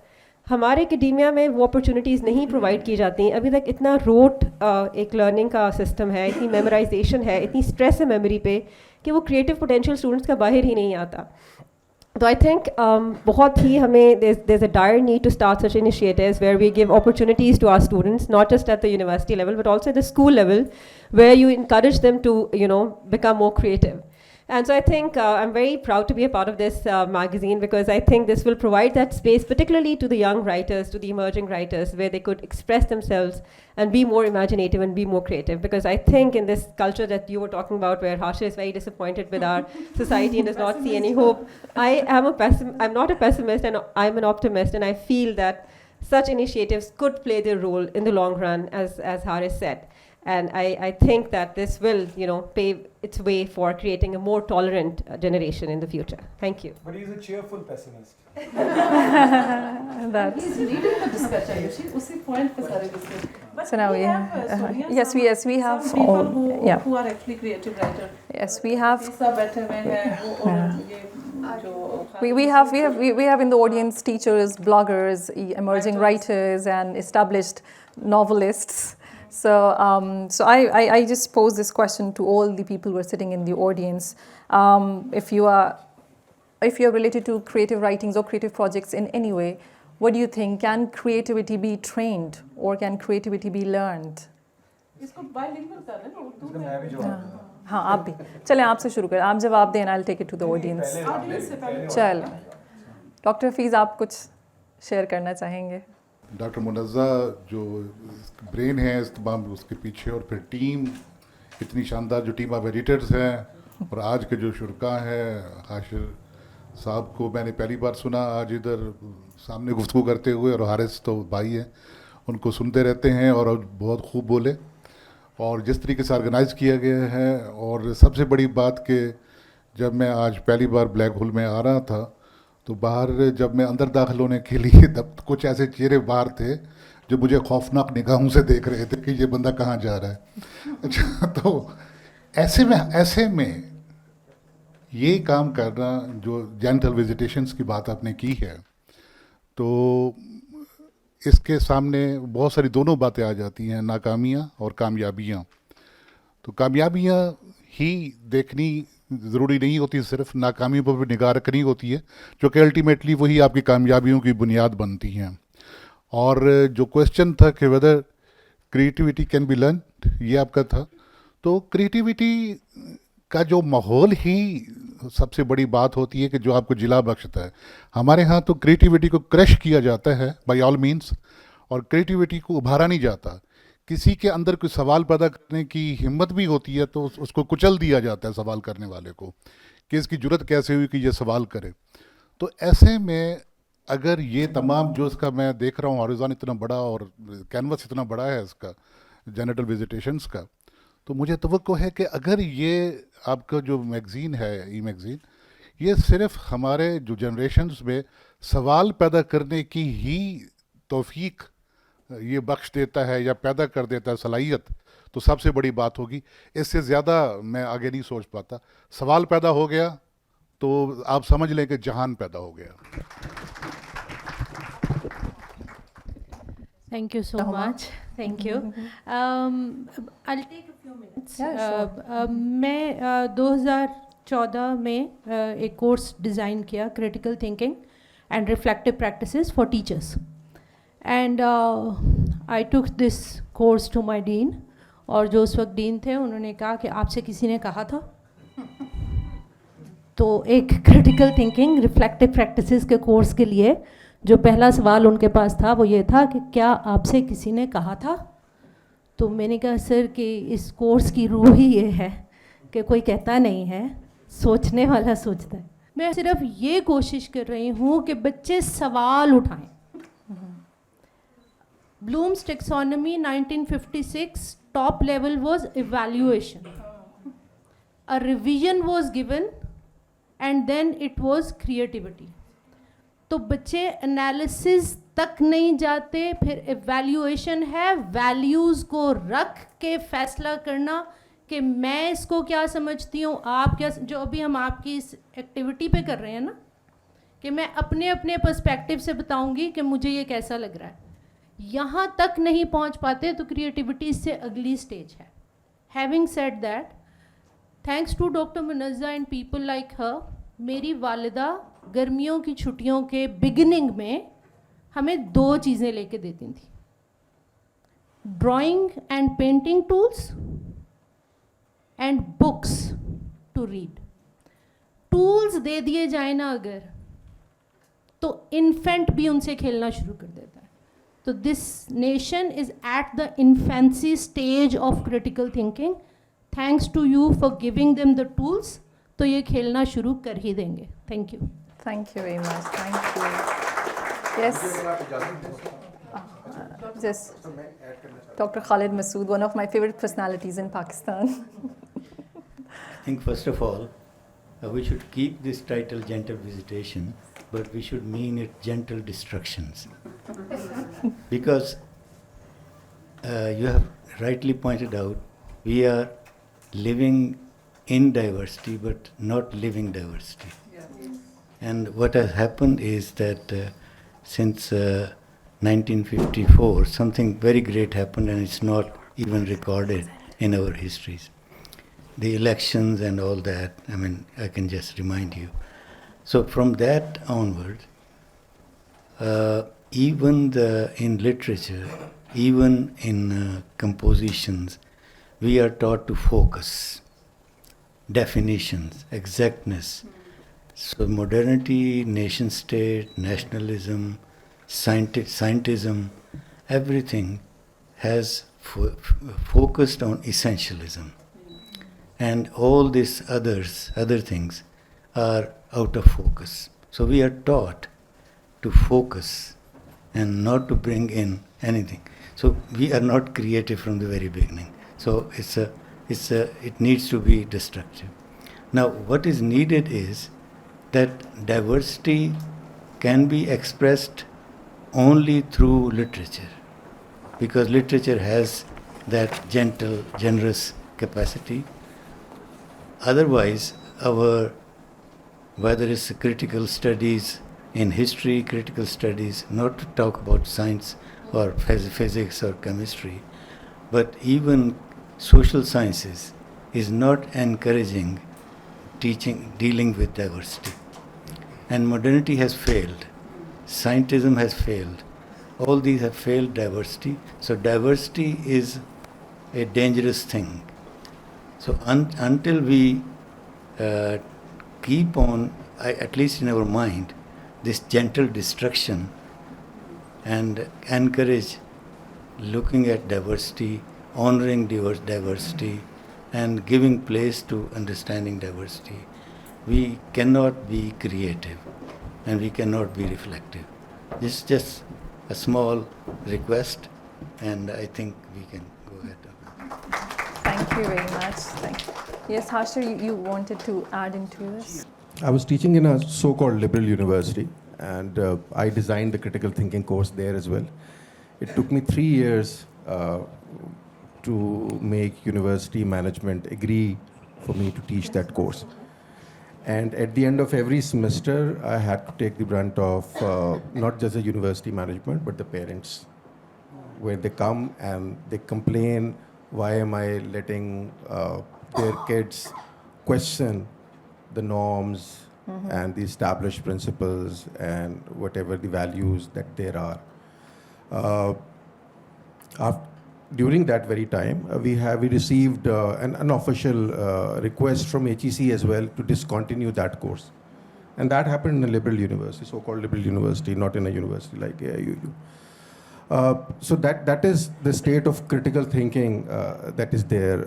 हमारे academia में वो opportunities नहीं provide की जाती. अभी तक इतना rote एक learning का system है, इतनी memorization है, इतनी stress है memory पे कि वो creative potential students का बाहर ही नहीं आता. So I think there's a dire need to start such initiatives where we give opportunities to our students, not just at the university level, but also at the school level, where you encourage them to, become more creative. And so I think I'm very proud to be a part of this magazine, because I think this will provide that space, particularly to the young writers, to the emerging writers, where they could express themselves and be more imaginative and be more creative. Because I think in this culture that you were talking about, where Hashir is very disappointed with our society and does not see any hope, I'm not a pessimist, and I'm an optimist, and I feel that such initiatives could play their role in the long run, as Haris said. And I think that this will, pave its way for creating a more tolerant generation in the future. Thank you. But he's a cheerful pessimist. That's He's leading the discussion. Usi point pe sare discuss. But So now we we- have, Sonia, yes, some- we have some people all- who, yeah. who are actually creative writers. yes, we have. सब बैठे हुए हैं वो और ये जो We have in the audience teachers, bloggers, emerging writers, and established novelists. So I just pose this question to all the people who are sitting in the audience. If you are related to creative writings or creative projects in any way, what do you think? Can creativity be trained, or can creativity be learned? इसको bilingual कर लेना उर्दू इसलिए मैं भी जवाब दूंगा। हाँ, आप भी चलें, आपसे शुरू करें, आप जवाब दें, I'll take it to the audience. audience से पहले चल, डॉक्टर हफीज़, आप कुछ शेयर करना चाहेंगे? डॉक्टर मुनज़्ज़ा जो ब्रेन है इस तमाम उसके पीछे, और फिर टीम इतनी शानदार जो टीम ऑफ एडिटर्स हैं, और आज के जो शुरका हैं, हाशिर साहब को मैंने पहली बार सुना आज इधर सामने गुफ्तगू करते हुए, और हारिस तो भाई हैं, उनको सुनते रहते हैं और बहुत खूब बोले, और जिस तरीके से ऑर्गेनाइज़ किया गया है। और सबसे बड़ी बात कि जब मैं आज पहली बार ब्लैक होल में आ रहा था, तो बाहर जब मैं अंदर दाखिल होने के लिए तब कुछ ऐसे चेहरे बाहर थे जो मुझे खौफनाक निगाहों से देख रहे थे कि ये बंदा कहाँ जा रहा है। अच्छा, तो ऐसे में ये काम करना, जो जेंटल विजिटेशंस की बात आपने की है, तो इसके सामने बहुत सारी दोनों बातें आ जाती हैं, नाकामियाँ और कामयाबियाँ। तो कामयाबियाँ ही देखनी ज़रूरी नहीं होती, सिर्फ नाकामियों पर भी निगाह रखनी होती है, जो कि अल्टीमेटली वही आपकी कामयाबियों की बुनियाद बनती हैं। और जो क्वेश्चन था कि whether creativity can be learn, ये आपका था, तो क्रिएटिविटी का जो माहौल ही सबसे बड़ी बात होती है कि जो आपको जिला बख्शता है। हमारे यहाँ तो क्रिएटिविटी को क्रश किया जाता है बाय ऑल मीन्स, और क्रिएटिविटी को उभारा नहीं जाता। किसी के अंदर कोई सवाल पैदा करने की हिम्मत भी होती है तो उसको कुचल दिया जाता है सवाल करने वाले को, कि इसकी जुर्रत कैसे हुई कि ये सवाल करे। तो ऐसे में अगर ये तमाम जो इसका मैं देख रहा हूँ, हॉरिज़ॉन इतना बड़ा और कैनवस इतना बड़ा है इसका जेनिटल विजिटेशंस का, तो मुझे तवक्को है कि अगर ये आपका जो मैगज़ीन है, ई मैगज़ीन, ये सिर्फ हमारे जो जनरेशन्स में सवाल पैदा करने की ही तौफीक ये बख्श देता है या पैदा कर देता है सलाहियत, तो सबसे बड़ी बात होगी। इससे ज़्यादा मैं आगे नहीं सोच पाता। सवाल पैदा हो गया तो आप समझ लें कि जहान पैदा हो गया। Thank you so much. Thank you. I'll take a few minutes. Yeah, sure. मैं 2014 में एक कोर्स डिज़ाइन किया, critical thinking and reflective practices for teachers, and I took this course to my dean, और जो उस वक्त डीन थे उन्होंने कहा कि आपसे किसी ने कहा था। तो एक क्रिटिकल थिंकिंग रिफ्लेक्टिव प्रैक्टिसेस के कोर्स के लिए जो पहला सवाल उनके पास था वो ये था कि क्या आपसे किसी ने कहा था। तो मैंने कहा सर कि इस कोर्स की रूह ही ये है कि कोई कहता नहीं है, सोचने वाला सोचता है। मैं सिर्फ ये कोशिश कर रही हूँ कि बच्चे सवाल उठाएं। Bloom's taxonomy 1956 top level was evaluation, a revision was given and then it was creativity. तो बच्चे एनालिसिस तक नहीं जाते, फिर एवैल्यूएशन है, वैल्यूज़ को रख के फैसला करना कि मैं इसको क्या समझती हूँ, आप क्या, जो अभी हम आपकी इस एक्टिविटी पे कर रहे हैं ना, कि मैं अपने अपने पर्सपेक्टिव से बताऊँगी कि मुझे ये कैसा लग रहा है। यहाँ तक नहीं पहुँच पाते तो क्रिएटिविटी इससे अगली स्टेज है। Having said that, thanks to doctor Munazza and people like her, मेरी वालिदा गर्मियों की छुट्टियों के बिगिनिंग में हमें 2 चीज़ें लेके देती थी, drawing and painting tools and books to read. Tools दे दिए जाए ना अगर, तो इन्फेंट भी उनसे खेलना शुरू कर देता है. तो this nation is at the infancy stage of critical thinking. Thanks to you for giving them the tools. तो ये खेलना शुरू कर ही देंगे. Thank you. Thank you very much. Thank you. Yes. Just Dr. Khalid Masood, one of my favorite personalities in Pakistan. I think first of all, we should keep this title Gentle Visitation, but we should mean it Gentle Destructions. Because you have rightly pointed out, we are living in diversity, but not living diversity. And what has happened is that since 1954, something very great happened, and it's not even recorded in our histories. The elections and all that, I mean, I can just remind you. So from that onward, even in literature, even in compositions, we are taught to focus, definitions, exactness. So modernity, nation state, nationalism, scientism, everything has focused on essentialism. And all these other things are out of focus. So we are taught to focus and not to bring in anything. So we are not creative from the very beginning. So it needs to be destructive. Now what is needed is that diversity can be expressed only through literature, because literature has that gentle, generous capacity. Otherwise, whether it's critical studies in history, critical studies, not to talk about science or physics or chemistry, but even social sciences is not encouraging dealing with diversity. And modernity has failed, scientism has failed, all these have failed diversity. So diversity is a dangerous thing. So until we keep on, at least in our mind, this gentle destruction and encourage looking at diversity, honoring diversity, and giving place to understanding diversity, we cannot be creative and we cannot be reflective. This is just a small request, and I think we can go ahead. Thank you very much. Thank you. Yes, Hashir, you wanted to add into this? I was teaching in a so-called liberal university, and I designed the critical thinking course there as well. It took me 3 years to make university management agree for me to teach that course. And at the end of every semester, I had to take the brunt of not just the university management, but the parents, where they come and they complain, why am I letting their kids question the norms and the established principles and whatever the values that there are. During that very time, we received an unofficial request from HEC as well to discontinue that course. And that happened in a liberal university, so-called liberal university, not in a university like AIU. So that is the state of critical thinking that is there.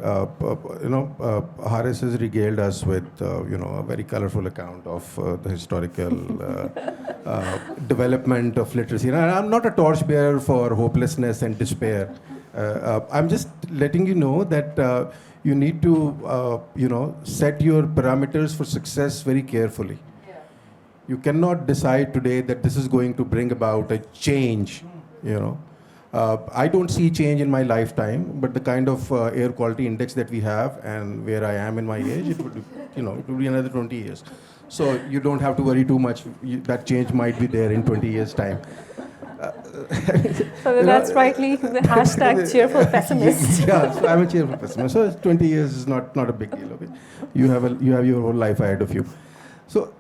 Haris has regaled us with a very colorful account of the historical development of literacy. And I'm not a torchbearer for hopelessness and despair. I'm just letting you know that you need to set your parameters for success very carefully. You cannot decide today that this is going to bring about a change. I don't see change in my lifetime, but the kind of air quality index that we have and where I am in my age, it would be another 20 years. So you don't have to worry too much. That change might be there in 20 years' time. So that's rightly the hashtag cheerful pessimist. Yeah, so I'm a cheerful pessimist. So 20 years is not a big deal. Okay, you have your whole life ahead of you. So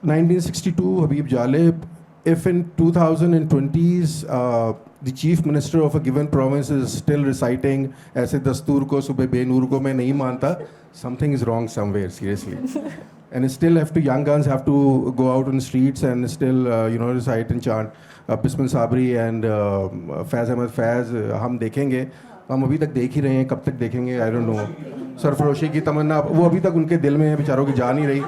1962, Habib Jalib, if in 2020s the chief minister of a given province is still reciting ऐसे दस्तूर को सुबह बेनूर को मैं नहीं मानता, something is wrong somewhere, seriously. And still young guns have to go out on the streets and still, recite and chant Bismil Sabri and Faiz Ahmed Faiz, हम देखेंगे, हम अभी तक देख ही रहे हैं, कब तक देखेंगे, I don't know. सरफरोशी की तमन्ना वो अभी तक उनके दिल में है, बेचारों की जा नहीं रही.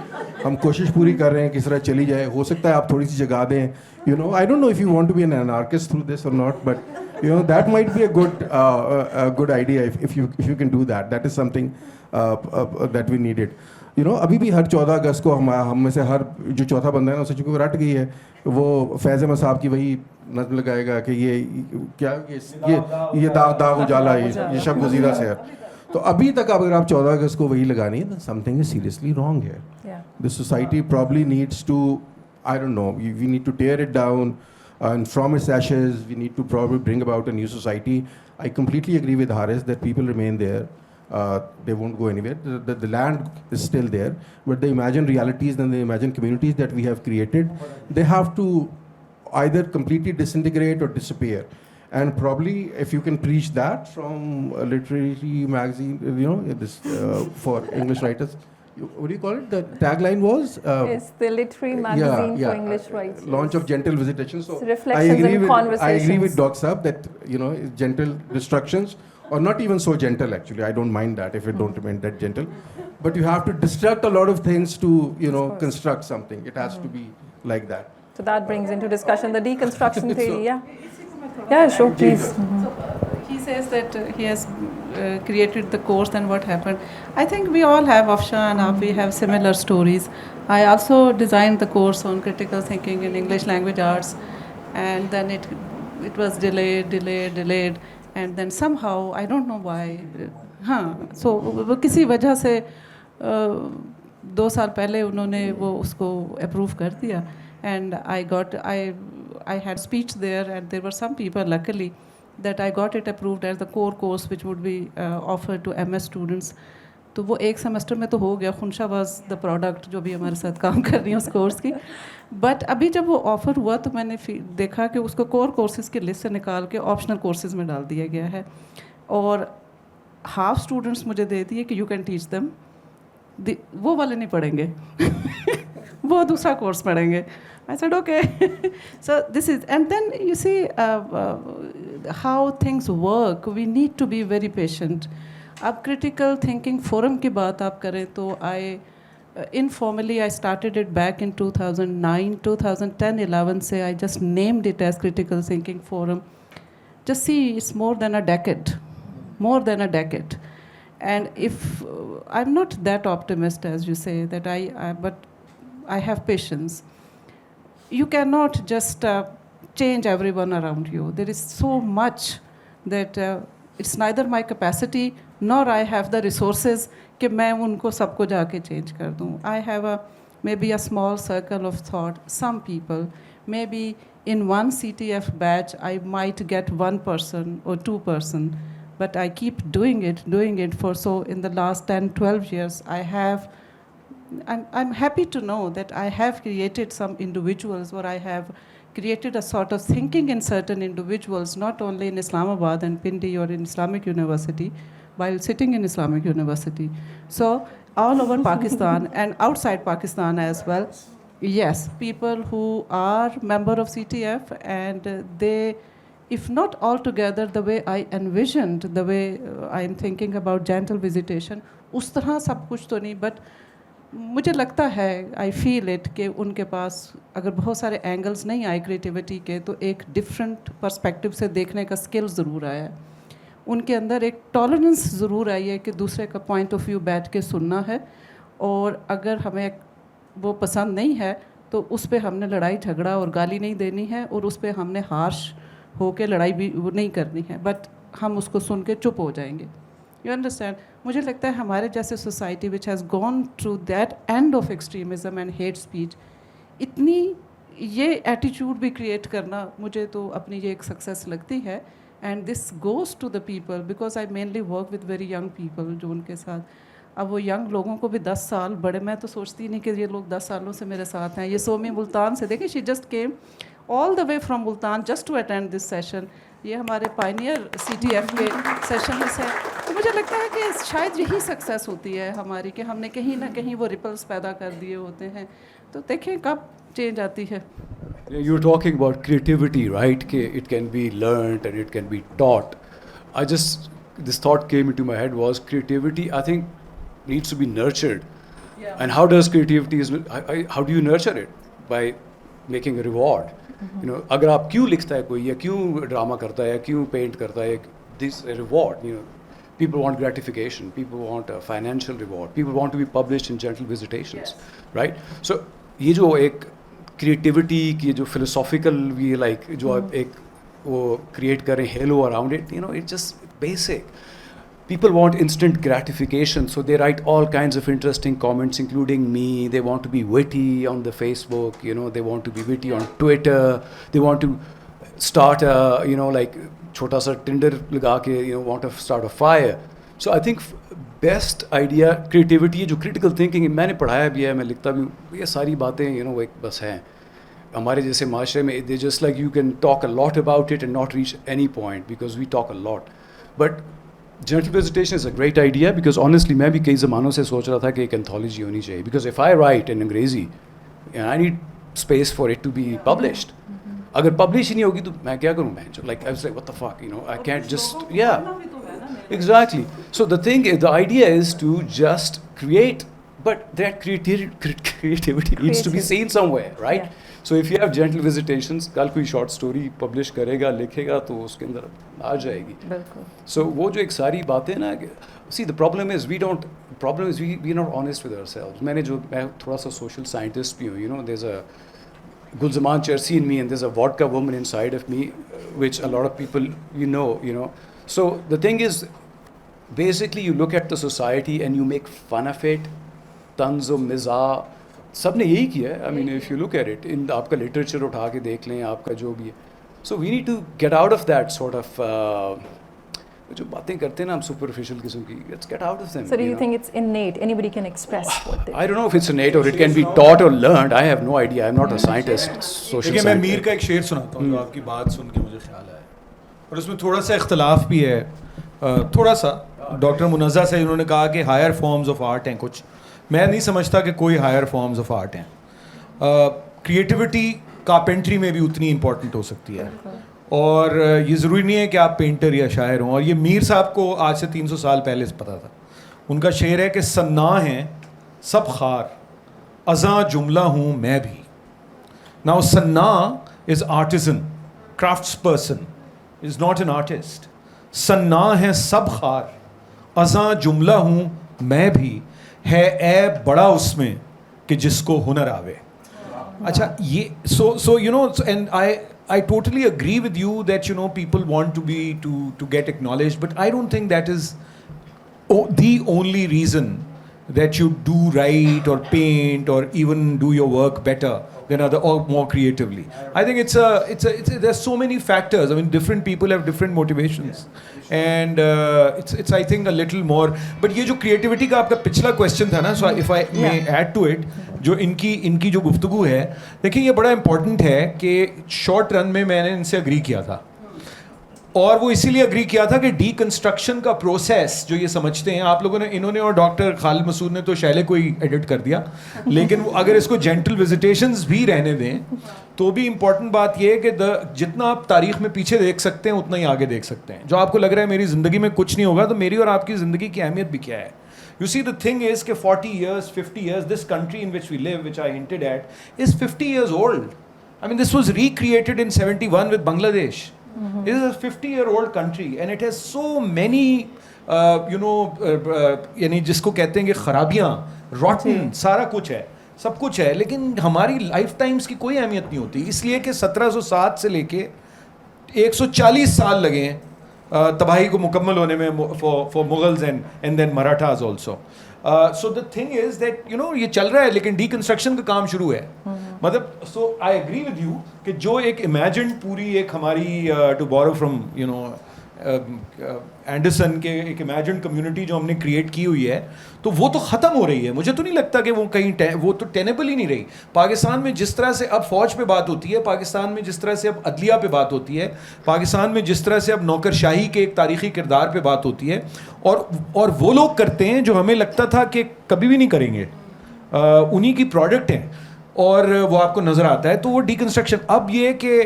हम कोशिश पूरी कर रहे हैं किस तरह चली जाए. हो सकता है आप थोड़ी सी जगा दें. I don't know if you want to be an anarchist through this or not, but that might be a good idea if you can do that. That is something that we needed. अभी भी हर 14 अगस्त को हम में से हर जो चौथा बंदा है ना, उसे चूँकि रट गई है, वो फैज़ अहमद साहब की वही नज़्म लगाएगा कि ये दाग उजाला, ये शब गुज़ीरा से है. तो अभी तक अगर आप 14 अगस्त को वही लगानी है, समथिंग इज सीरियसली रॉन्ग है. The society probably needs to, I don't know, we need to tear it down and from its ashes we need to probably bring about a new society. I completely agree with Haris that people remain there. They won't go anywhere. The land is still there, but the imagined realities and the imagined communities that we have created, they have to either completely disintegrate or disappear. And probably if you can preach that from a literary magazine, this for English writers, what do you call it? The tagline was? It's the literary magazine for English writers. Launch of Gentle Visitations. So reflections and conversations. I agree with Doc Saab that, gentle destructions, or not even so gentle actually. I don't mind that if it don't remain that gentle. But you have to destruct a lot of things to, construct something. It has to be like that. So that brings into discussion the deconstruction theory, Yeah, sure, please. So he says that he has created the course and what happened. I think we all have, Afsha and we have similar stories. I also designed the course on critical thinking in English language arts, and then it was delayed, and then somehow, I don't know why, so किसी वजह से 2 साल पहले उन्होंने वो उसको approve कर दिया, and I had speech there, and there were some people, luckily, that I got it approved as the core course which would be offered to MS students. तो वो 1 सेमेस्टर में तो हो गया. खुनशा was the product जो भी हमारे साथ काम कर रही है उस कोर्स की. बट अभी जब वो ऑफ़र हुआ तो मैंने देखा कि उसको कोर कोर्सेज़ की लिस्ट से निकाल के ऑप्शनल कोर्सेज़ में डाल दिया गया है, और हाफ स्टूडेंट्स मुझे दे दिए कि यू कैन टीच देम. वो वाले नहीं पढ़ेंगे वो दूसरा कोर्स पढ़ेंगे. I said, okay. So this is, and then you see how things work. We need to be very patient. अब critical thinking forum की बात आप करें तो informally I started it back in 2009, 2010, 11 से I just named it as critical thinking forum. Just see, it's more than a decade. And if I'm not that optimist as you say, that but I have patience. You cannot just change everyone around you. There is so much that it's neither my capacity nor I have the resources कि मैं उनको सबको जाके change कर दूँ. I have maybe a small circle of thought. Some people, maybe in one CTF batch, I might get 1 person or 2 person, but I keep doing it for in the last 10, 12 years, I'm happy to know that I have created some individuals, or I have created a sort of thinking in certain individuals, not only in Islamabad and Pindi or in Islamic University, while sitting in Islamic University. So all over Pakistan and outside Pakistan as well. Yes, people who are member of CTF, and they, if not all together, the way I envisioned, the way I'm thinking about gentle visitation, उस तरह सब कुछ तो नहीं, but मुझे लगता है, I feel it, कि उनके पास अगर बहुत सारे एंगल्स नहीं आए क्रिएटिविटी के, तो एक डिफरेंट पर्सपेक्टिव से देखने का स्किल ज़रूर आया है. उनके अंदर एक टॉलरेंस ज़रूर आई है कि दूसरे का पॉइंट ऑफ व्यू बैठ के सुनना है, और अगर हमें वो पसंद नहीं है तो उस पर हमने लड़ाई झगड़ा और गाली नहीं देनी है, और उस पर हमने हार्श होकर लड़ाई भी वो नहीं करनी है, बट हम उसको सुन के चुप हो जाएंगे. You understand? मुझे लगता है हमारे जैसे society which has gone through that end of extremism and hate speech, इतनी ये एटीट्यूड भी क्रिएट करना मुझे तो अपनी ये एक सक्सेस लगती है. And this goes to the people because I mainly work with very young people जो उनके साथ اب وہ ینگ لوگوں کو بھی 10 سال بڑے, میں تو سوچتی نہیں کہ یہ لوگ 10 سالوں سے میرے ساتھ ہیں. یہ سومی ملتان سے, دیکھیں she just came all the way from Multan just to attend this session. یہ ہمارے پائنیئر CTF کے سیشنز ہیں. تو مجھے لگتا ہے کہ شاید یہی سکسیس ہوتی ہے ہماری, کہ ہم نے کہیں نہ کہیں وہ ریپلس پیدا کر دیے ہوتے ہیں. تو دیکھیں کب چینج آتی ہے. You were talking about creativity, right? It can be learned and it can be taught. This thought came into my head was creativity, I think, needs to be nurtured. Yeah. And how does creativity, how do you nurture it? By making a reward. You know, اگر آپ کیوں لکھتا ہے کوئی, یا کیوں drama کرتا ہے, یا کیوں پینٹ کرتا ہے, this reward, you know, people want gratification, people want a financial reward, people want to be published in Gentle Visitations, right? So یہ جو ایک کریٹیوٹی کی جو فلسافیکل بھی لائک جو آپ ایک وہ کریٹ کریں halo around it, you know, it just basic. People want instant gratification, so they write all kinds of interesting comments, including me. They want to be witty on the Facebook, you know, they want to be witty on Twitter. They want to start a, you know, like chota sa Tinder laga ke, you know, want to start a fire. So I think best idea creativity, جو critical thinking میں نے پڑھایا بھی ہے, میں لکھتا بھی ہوں, یہ ساری باتیں, you know, ایک بس ہیں ہمارے جیسے معاشرے میں. They just like you can talk a lot about it and not reach any point because we talk a lot. But Gentle Visitation is a great idea because honestly میں بھی کئی زمانوں سے سوچ رہا تھا کہ ایک انتھولوجی ہونی چاہیے, because if I write in انگریزی I need space for it to be published. اگر پبلش ہی نہیں ہوگی تو میں کیا کروں, میں like I was like what the fuck, you know, I can't just, yeah, exactly. So the thing is, the idea is to just create, but that creativity needs to be seen somewhere, right? Yeah. So if you have Gentle Visitations, کل کوئی short story publish کرے گا, لکھے گا, تو اس کے اندر آ جائے گی. So وہ جو ایک ساری باتیں نا, see the problem is we are not honest with ourselves. میں تھوڑا سا سوشل سائنٹسٹ بھی ہوں, you know, there's a Gulzaman Chersi in me and there's a vodka woman inside of me, which a lot of people, you know. So the thing is, basically you look at the society and you make fun of it, tanz و mizah, سب نے یہی کیا ہے. I mean if you look at it, آپ کا literature اٹھا کے دیکھ لیں, آپ کا جو بھی ہے. So we need to get out of that sort of جو باتیں کرتے ہیں نا ہم superficial قسم کی, let's get out of them. So do you think it's innate? Anybody can express what they... I don't know if it's innate or it can be taught or learned. I have no idea. I'm not a scientist. Social scientist. میں میر کا ایک شعر سناتا ہوں جو آپ کی بات سن کے مجھے خیال آیا, اور اس میں تھوڑا سا اختلاف بھی ہے, تھوڑا سا. ڈاکٹر منزہ سے انہوں نے کہا کہ ہائر فارمز آف آرٹ ہیں کچھ. میں نہیں سمجھتا کہ کوئی ہائر فارمز آف آرٹ ہیں. کریٹیوٹی کارپینٹری میں بھی اتنی امپورٹنٹ ہو سکتی ہے, اور یہ ضروری نہیں ہے کہ آپ پینٹر یا شاعر ہوں. اور یہ میر صاحب کو آج سے 300 سال پہلے سے پتہ تھا. ان کا شعر ہے کہ صناع ہیں سب خار, ازاں جملہ ہوں میں بھی. ناؤ صناع is artisan, crafts person, is not an artist. صناع ہیں سب خار, ازاں جملہ ہوں میں بھی, ہے عیب بڑا اس میں کہ جس کو ہنر آوے. اچھا یہ so you know, and I totally agree with you that, you know, people want to get acknowledged, but I don't think that is the only reason that you do write or paint or even do your work better than other or more creatively. I think it's there's so many factors. I mean, different people have different motivations, and it's I think a little more. But یہ جو creativity کا آپ کا پچھلا question تھا نا, so if I may add to it, جو ان کی جو گفتگو ہے, دیکھیں یہ بڑا امپورٹنٹ ہے کہ شارٹ رن میں نے ان سے اگری کیا تھا, اور وہ اسی لیے اگری کیا تھا کہ ڈی کنسٹرکشن کا پروسیس جو یہ سمجھتے ہیں آپ لوگوں نے, انہوں نے اور ڈاکٹر خالد مسعود نے تو شیلے کو ہی ایڈٹ کر دیا, لیکن اگر اس کو جینٹل وزیٹیشنز بھی رہنے دیں تو بھی امپورٹنٹ بات یہ ہے کہ جتنا آپ تاریخ میں پیچھے دیکھ سکتے ہیں اتنا ہی آگے دیکھ سکتے ہیں. جو آپ کو لگ رہا ہے میری زندگی میں کچھ نہیں ہوگا, تو میری اور آپ کی زندگی کی اہمیت بھی کیا ہے. You see, the thing is کہ 40 years, 50 years, this country in which we live, which I hinted at, is 50 years old. I mean, this was recreated in 71 with Bangladesh. This is a 50-year-old country, and it has so many, یعنی جس کو کہتے ہیں کہ خرابیاں, rotten, سارا کچھ ہے, سب کچھ ہے, لیکن ہماری لائف ٹائمز کی کوئی اہمیت نہیں ہوتی, اس لیے کہ 1707 سے لے کے 140 سال لگے ہیں تباہی کو مکمل ہونے میں for Mughals and then Marathas also. So the thing is that, you know, یہ چل رہا ہے, لیکن ڈیکنسٹرکشن کا کام شروع ہے. مطلب so I agree with you کہ جو ایک imagined پوری ایک ہماری to borrow from, you know, Anderson کے ایک امیجنڈ کمیونٹی جو ہم نے کریٹ کی ہوئی ہے, تو وہ تو ختم ہو رہی ہے. مجھے تو نہیں لگتا کہ وہ کہیں وہ تو ٹینیبل ہی نہیں رہی. پاکستان میں جس طرح سے اب فوج پہ بات ہوتی ہے, پاکستان میں جس طرح سے اب عدلیہ پہ بات ہوتی ہے, پاکستان میں جس طرح سے اب نوکر شاہی کے ایک تاریخی کردار پہ بات ہوتی ہے, اور وہ لوگ کرتے ہیں جو ہمیں لگتا تھا کہ کبھی بھی نہیں کریں گے, انہی کی پروڈکٹ ہیں, اور وہ آپ کو نظر آتا ہے. تو وہ ڈیکنسٹرکشن, اب یہ کہ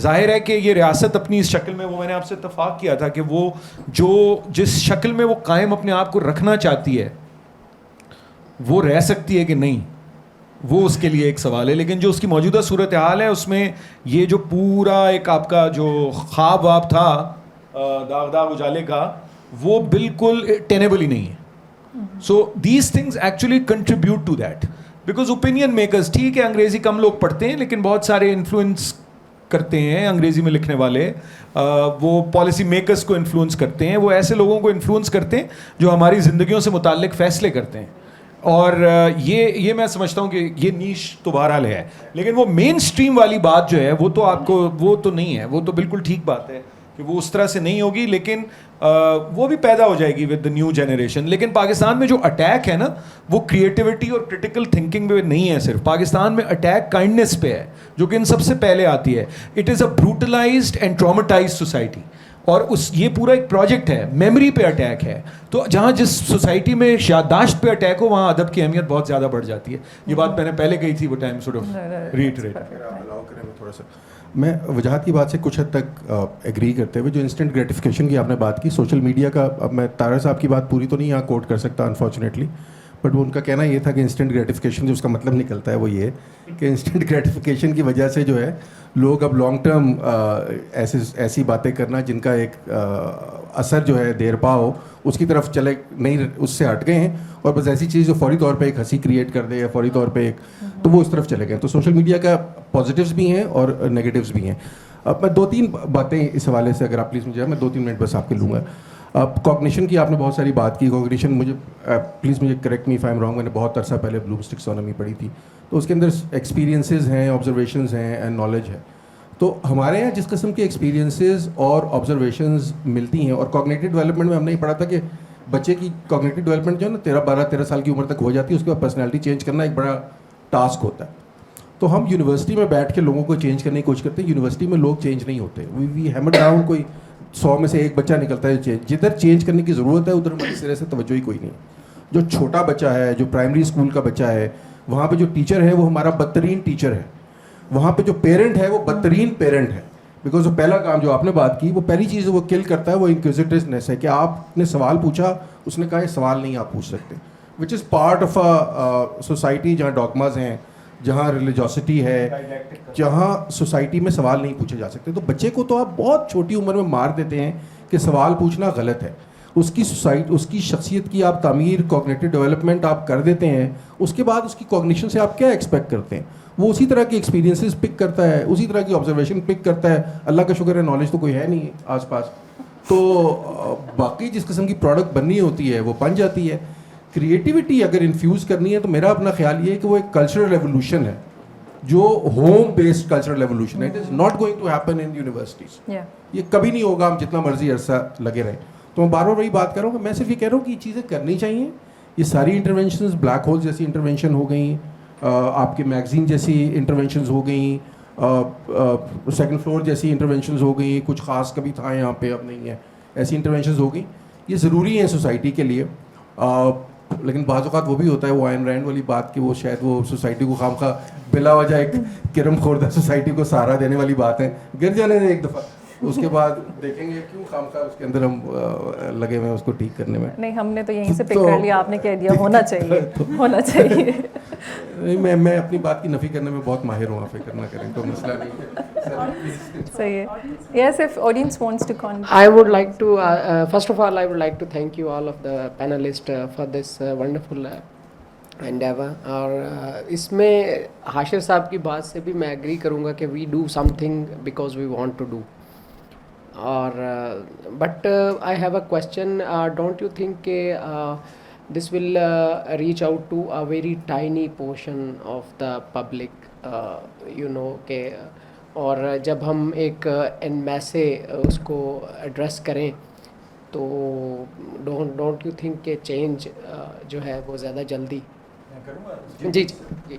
ظاہر ہے کہ یہ ریاست اپنی اس شکل میں, وہ میں نے آپ سے اتفاق کیا تھا کہ وہ جو جس شکل میں وہ قائم اپنے آپ کو رکھنا چاہتی ہے وہ رہ سکتی ہے کہ نہیں, وہ اس کے لیے ایک سوال ہے. لیکن جو اس کی موجودہ صورتحال ہے اس میں یہ جو پورا ایک آپ کا جو خواب واب تھا داغ داغ اجالے کا, وہ بالکل ٹینیبل ہی نہیں ہے. So these things actually contribute to that, because opinion makers, ٹھیک ہے انگریزی کم لوگ پڑھتے ہیں لیکن بہت سارے انفلوئنس کرتے ہیں انگریزی میں لکھنے والے, وہ پالیسی میکرز کو انفلوئنس کرتے ہیں, وہ ایسے لوگوں کو انفلوئنس کرتے ہیں جو ہماری زندگیوں سے متعلق فیصلے کرتے ہیں. اور یہ میں سمجھتا ہوں کہ یہ نیش تو بہرحال ہے, لیکن وہ مین اسٹریم والی بات جو ہے وہ تو آپ کو وہ تو نہیں ہے, وہ تو بالکل ٹھیک بات ہے کہ وہ اس طرح سے نہیں ہوگی, لیکن وہ بھی پیدا ہو جائے گی ود دا نیو جنریشن. لیکن پاکستان میں جو اٹیک ہے نا وہ کریٹیوٹی اور کرٹیکل تھنکنگ پہ نہیں ہے صرف, پاکستان میں اٹیک کائنڈنیس پہ ہے جو کہ ان سب سے پہلے آتی ہے. It is a brutalised and traumatised society, اور یہ پورا ایک پروجیکٹ ہے, میموری پہ اٹیک ہے. تو جہاں جس سوسائٹی میں یادداشت پہ اٹیک ہو وہاں ادب کی اہمیت بہت زیادہ بڑھ جاتی ہے. یہ بات میں نے پہلے کہی تھی, وہ ٹائم سورٹ آف ریٹریٹ. تھوڑا سا میں وجاہت کی بات سے کچھ حد تک ایگری کرتے ہوئے, جو انسٹنٹ گریٹیفیکیشن کی آپ نے بات کی, سوشل میڈیا کا, اب میں طاہر صاحب کی بات پوری تو نہیں یہاں کوٹ کر سکتا انفارچونیٹلی, بٹ وہ ان کا کہنا یہ تھا کہ انسٹنٹ گریٹیفیکیشن جو اس کا مطلب نکلتا ہے وہ یہ کہ انسٹنٹ گریٹیفیکیشن کی وجہ سے جو ہے لوگ اب لانگ ٹرم ایسی باتیں کرنا جن کا ایک اثر جو ہے دیر پا ہو اس کی طرف چلے نہیں, اس سے ہٹ گئے ہیں, اور بس ایسی چیز جو فوری طور پہ ایک ہنسی کریٹ کر دے یا فوری طور پہ ایک, تو وہ اس طرف چلے گئے. تو سوشل میڈیا کا پازیٹیوز بھی ہیں اور نیگیٹیوز بھی ہیں. اب میں 2-3 باتیں اس حوالے سے اگر آپ پلیز مجھے, میں 2-3 منٹ بس آپ کے لوں گا. کوگنیشن کی آپ نے بہت ساری بات کی. کوگنیشن مجھے پلیز مجھے correct me if I am wrong, میں نے بہت عرصہ پہلے بلومسٹک ٹیکسونومی پڑھی تھی, تو اس کے اندر ایکسپیرینسز ہیں, آبزرویشنز ہیں اینڈ نالج ہے. تو ہمارے یہاں جس قسم کے ایکسپیرینسز اور آبزرویشنز ملتی ہیں, اور کوگنیٹیو ڈیولپمنٹ میں ہم نے یہ پڑھا تھا کہ بچے کی کوگنیٹیو ڈیولپمنٹ جو ہے نا 13 سال کی عمر تک ہو جاتی ہے, اس کے بعد پرسنالٹی چینج کرنا ایک بڑا ٹاسک ہوتا ہے. تو ہم یونیورسٹی میں بیٹھ کے لوگوں کو چینج کرنے کی کوشش کرتے ہیں, یونیورسٹی میں لوگ چینج نہیں ہوتے. وی ہیمر ڈاؤن, کوئی 100 میں سے ایک بچہ نکلتا ہے چینج. جدھر چینج کرنے کی ضرورت ہے ادھر ہماری سرے سے توجہ ہی کوئی نہیں. جو چھوٹا بچہ ہے, جو پرائمری اسکول کا بچہ ہے, وہاں پہ جو ٹیچر ہے وہ ہمارا بدترین ٹیچر ہے. وہاں پہ جو پیرنٹ ہے وہ بدترین پیرنٹ ہے, بیکاز وہ پہلا کام جو آپ نے بات کی, وہ پہلی چیز وہ کل کرتا ہے وہ انکوزیٹرنس ہے کہ آپ نے سوال پوچھا, اس نے کہا یہ سوال نہیں آپ پوچھ سکتے, which is part of a society جہاں ڈاگماز ہیں, جہاں ریلیجوسٹی ہے, جہاں سوسائٹی میں سوال نہیں پوچھے جا سکتے. تو بچے کو تو آپ بہت چھوٹی عمر میں مار دیتے ہیں کہ سوال پوچھنا غلط ہے. اس کی اس کی شخصیت کی آپ تعمیر, کوگنیٹیو ڈیولپمنٹ آپ کر دیتے ہیں, اس کے بعد اس کی کوگنیشن سے آپ کیا ایکسپیکٹ کرتے ہیں؟ وہ اسی طرح کی ایکسپیرینسز پک کرتا ہے, اسی طرح کی آبزرویشن پک کرتا ہے. اللہ کا شکر ہے نالج تو کوئی ہے نہیں آس پاس, تو باقی جس قسم کی پروڈکٹ بننی ہوتی ہے وہ بن جاتی ہے. کریٹیوٹی اگر انفیوز کرنی ہے تو میرا اپنا خیال یہ ہے کہ وہ ایک کلچرل ریولوشن ہے جو ہوم بیسڈ کلچرل ریولوشن ہے. It is not going to happen in universities, یہ کبھی نہیں ہوگا, ہم جتنا مرضی عرصہ لگے رہیں. تو میں بار بار وہی بات کر رہا ہوں کہ میں صرف یہ کہہ رہا ہوں کہ یہ چیزیں کرنی چاہیے. یہ ساری انٹروینشنز, بلیک ہول جیسی انٹروینشن ہو گئیں, آپ کے میگزین جیسی انٹروینشنز ہو گئیں, سیکنڈ فلور جیسی انٹروینشنز ہو گئیں, کچھ خاص کبھی تھا یہاں پہ اب نہیں ہے, ایسی انٹروینشنز ہو گئیں. یہ ضروری ہیں سوسائٹی کے لیے, لیکن بعض اوقات وہ بھی ہوتا ہے وہ آئن رینڈ والی بات کہ وہ شاید وہ سوسائٹی کو خام خواہ بلا وجہ ایک کرم خوردہ سوسائٹی کو سہارا دینے والی بات ہے. گر جانے دیں ایک دفعہ, اس کے بعد دیکھیں گے کیوں خام خواہ اس کے اندر ہم لگے ہوئے ہیں اس کو ٹھیک کرنے میں. نہیں, ہم نے تو یہیں سے پک کر لیا, آپ نے کہہ دیا ہونا چاہیے, ہونا چاہیے. میں اپنی بات کی نفی کرنے میں بہت ماہر ہوں, آپ فکر نہ کریں, تو مسئلہ نہیں ہے. صحیح ہے. Yes, if audience wants to comment. I would like to, first of all, I would like to thank you all of the panelists for this wonderful endeavor. اور اس میں حاشر صاحب کی بات سے بھی میں ایگری کروں گا کہ we do something because we want to do. اور but I have a question. Don't you think کہ this will reach out to a very tiny portion of the public, you know, کہ اور جب ہم ایک ان میسے اس کو ایڈریس کریں تو ڈونٹ یو تھنک کہ چینج جو ہے وہ زیادہ جلدی. جی جی.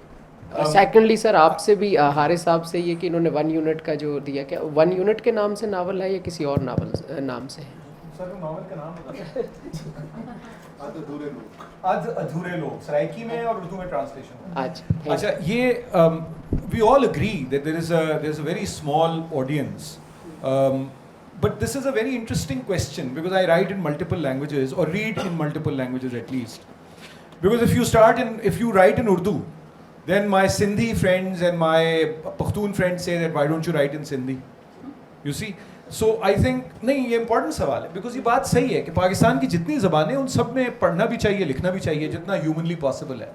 سیکنڈلی سر آپ سے بھی حارث صاحب سے یہ کہ انہوں نے 1 یونٹ کا جو دیا, کہ 1 یونٹ کے نام سے ناول ہے یا کسی اور ناول نام سے ہے؟ سر ناول کا نام بتا. آج ادھورے لوگ سرائکی میں اور اردو میں ٹرانسلیشن. اچھا یہ we all agree that there's a very small audience, but this is a very interesting question because I write in multiple languages or read in multiple languages at least. Because if you write in Urdu, then my Sindhi friends and my Pakhtun friends say that why don't you write in Sindhi? You see? So I think نہیں یہ important سوال ہے because یہ بات صحیح ہے کہ پاکستان کی جتنی زبانیں ان سب میں پڑھنا بھی چاہیے, لکھنا بھی چاہیے جتنا ہیومنلی پاسبل ہے.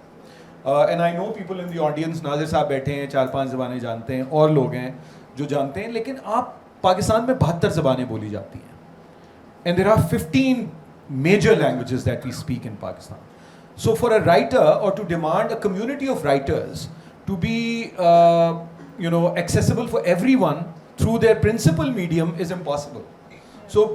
And I know people in the audience, Nazir صاحب بیٹھے ہیں 4-5 زبانیں جانتے ہیں, اور لوگ ہیں جو جانتے ہیں, لیکن آپ پاکستان میں 72 زبانیں بولی جاتی ہیں. And there are 15 major languages that we speak in Pakistan. So for a writer or to demand a community of writers to be accessible for everyone through their principal medium is impossible. So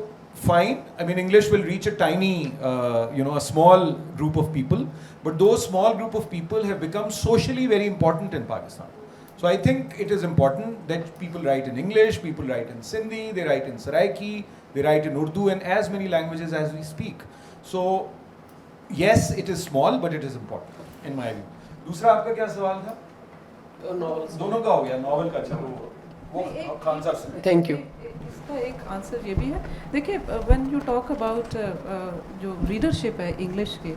fine, I mean English will reach a tiny a small group of people, but those small group of people have become socially very important in Pakistan. So I think it is important that people write in English, people write in Sindhi, they write in Saraiki, they write in Urdu and as many languages as we speak. So yes, it is small, but it is important in my view. دوسرا آپ کا کیا سوال تھا؟ دونوں کا ہو گیا, novel کا. اچھا وہ خان صاحب سے. Thank you. اس کا ایک آنسر یہ بھی ہے, دیکھیے وین یو ٹاک اباؤٹ جو ریڈرشپ ہے انگلش کی,